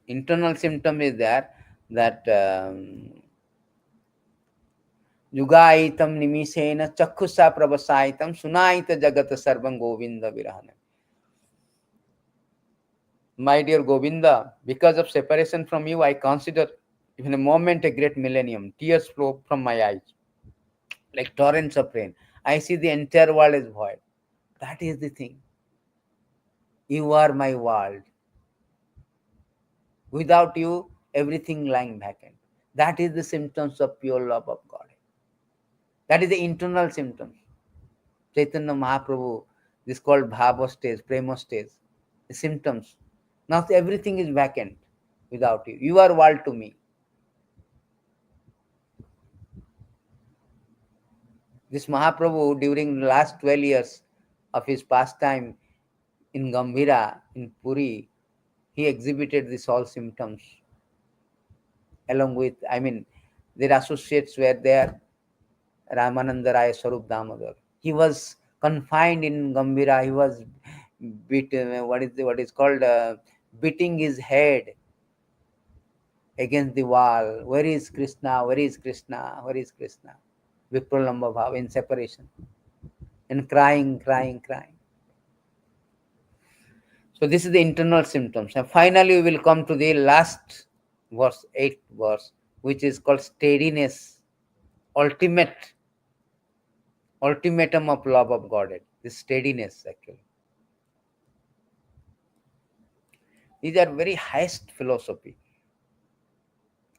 Internal symptom is that युगायितं निमिषेण चक्षुषा प्रवसायितं सुनायित जगत सर्वं Govind विरहण. My dear Govinda, because of separation from you, I consider even a moment a great millennium. Tears flow from my eyes like torrents of rain. I see the entire world is void. That is the thing. You are my world. Without you, everything lying vacant. That is the symptoms of pure love of God. That is the internal symptoms. Chaitanya Mahaprabhu, this is called Bhava stage, Prema stage. The symptoms. Now everything is vacant without you. You are world to me. This Mahaprabhu, during the last 12 years of his pastime in Gambhira, in Puri, he exhibited these all symptoms. Along with, their associates were there, Ramananda Raya Swarup Damodar. He was confined in Gambhira. He was what is called beating his head against the wall. Where is Krishna? Where is Krishna? Where is Krishna? Vipralamba Bhava, in separation. And crying, crying, crying. So this is the internal symptoms. And finally we will come to the last verse, 8th verse, which is called steadiness, ultimatum of love of Godhead. This steadiness actually. These are very highest philosophy.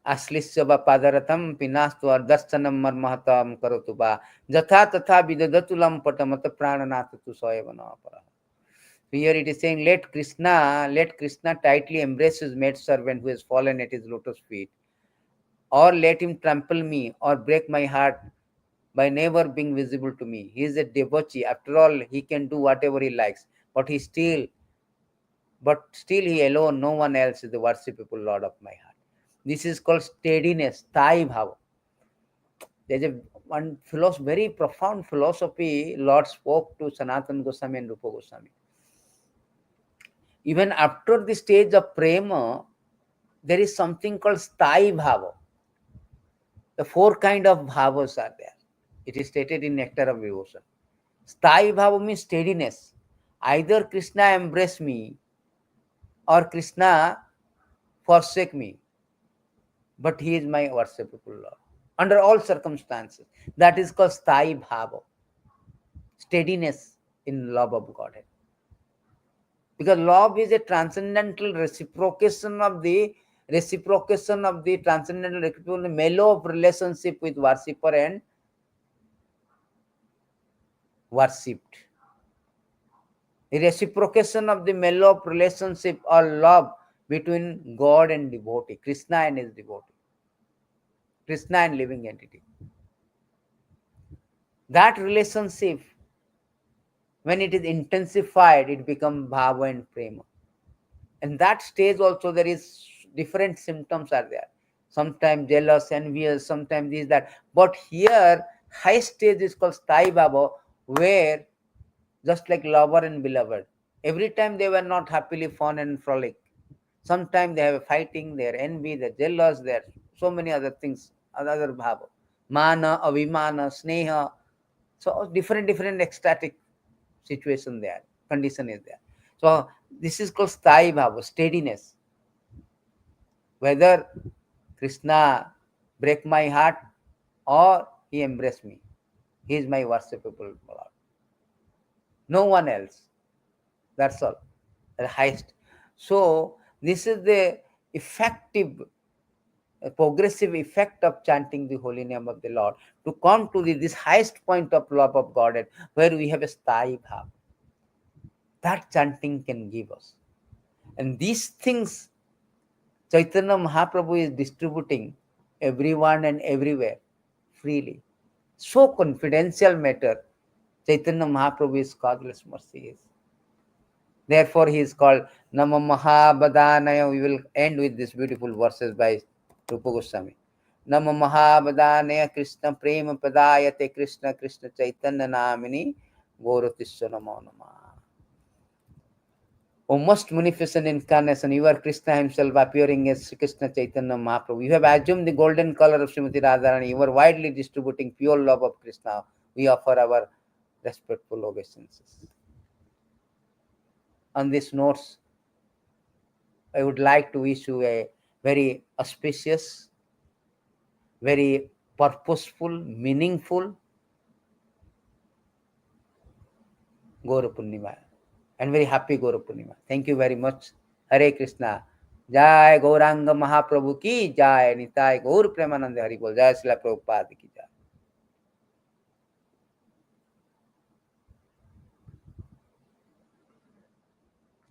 आश्लिष्य व पादरथम पिनास्तु अर्दर्शनम मर्महतम करोतु बा जथा तथा विदधतुलम पटमत प्राणनाथ तु स्वयं नपर. Here it is saying, let Krishna tightly embrace his maid servant who has fallen at his lotus feet, or let him trample me or break my heart by never being visible to me. He is a debauchee. After all, he can do whatever he likes, but still he alone, no one else is the worshipable Lord of my heart. This is called steadiness, Thai bhava. There's a one very profound philosophy Lord spoke to Sanatana Goswami and Rupa Goswami. Even after the stage of prema, there is something called sthai bhava. The four kind of bhavas are there. It is stated in Nectar of Devotion. Sthai bhava means steadiness. Either Krishna embrace me or Krishna forsake me, but he is my worshipful Lord. Under all circumstances. That is called sthai bhava. Steadiness in love of Godhead. Because love is a transcendental transcendental mellow of relationship with worshipper and worshipped. The reciprocation of the mellow of relationship or love between God and devotee, Krishna and his devotee, Krishna and living entity. That relationship, when it is intensified, it becomes bhava and prema. And that stage also there is different symptoms are there. Sometimes jealous, envious, sometimes this, that. But here, high stage is called sthai bhava, where just like lover and beloved, every time they were not happily fun and frolic. Sometimes they have a fighting, they are envy, they are jealous, there are so many other things, other bhava. Mana, avimana, sneha. So different ecstatic situation there, condition is there. So this is called sthai bhava, steadiness. Whether Krishna break my heart or he embrace me, he is my worshipable Lord. No one else. That's all. The highest. So this is the effective, progressive effect of chanting the holy name of the Lord to come to this highest point of love of Godhead, where we have a sthai bhava. That chanting can give us. And these things Chaitanya Mahaprabhu is distributing everyone and everywhere freely. So confidential matter. Chaitanya Mahaprabhu is causeless mercy is. Therefore, he is called Nama Mahabhadanaya. We will end with these beautiful verses by Rupa Goswami. Nama Mahabhadanaya Krishna Prema Padayate Krishna Krishna Chaitanya Namini Gauratisya Namo Namah. O most munificent incarnation, you are Krishna himself appearing as Krishna Chaitanya Mahaprabhu. You have assumed the golden color of Srimati Radharani. You are widely distributing pure love of Krishna. We offer our respectful obeisances. On these notes, I would like to wish you a very auspicious, very purposeful, meaningful Gaura Purnima and very happy Gaura Purnima. Thank you very much. Hare Krishna. Jai Gauranga Mahaprabhu ki Jai. Nitai Gaur Premanande Hari Bol. Jai Srila Prabhupada ki Jai.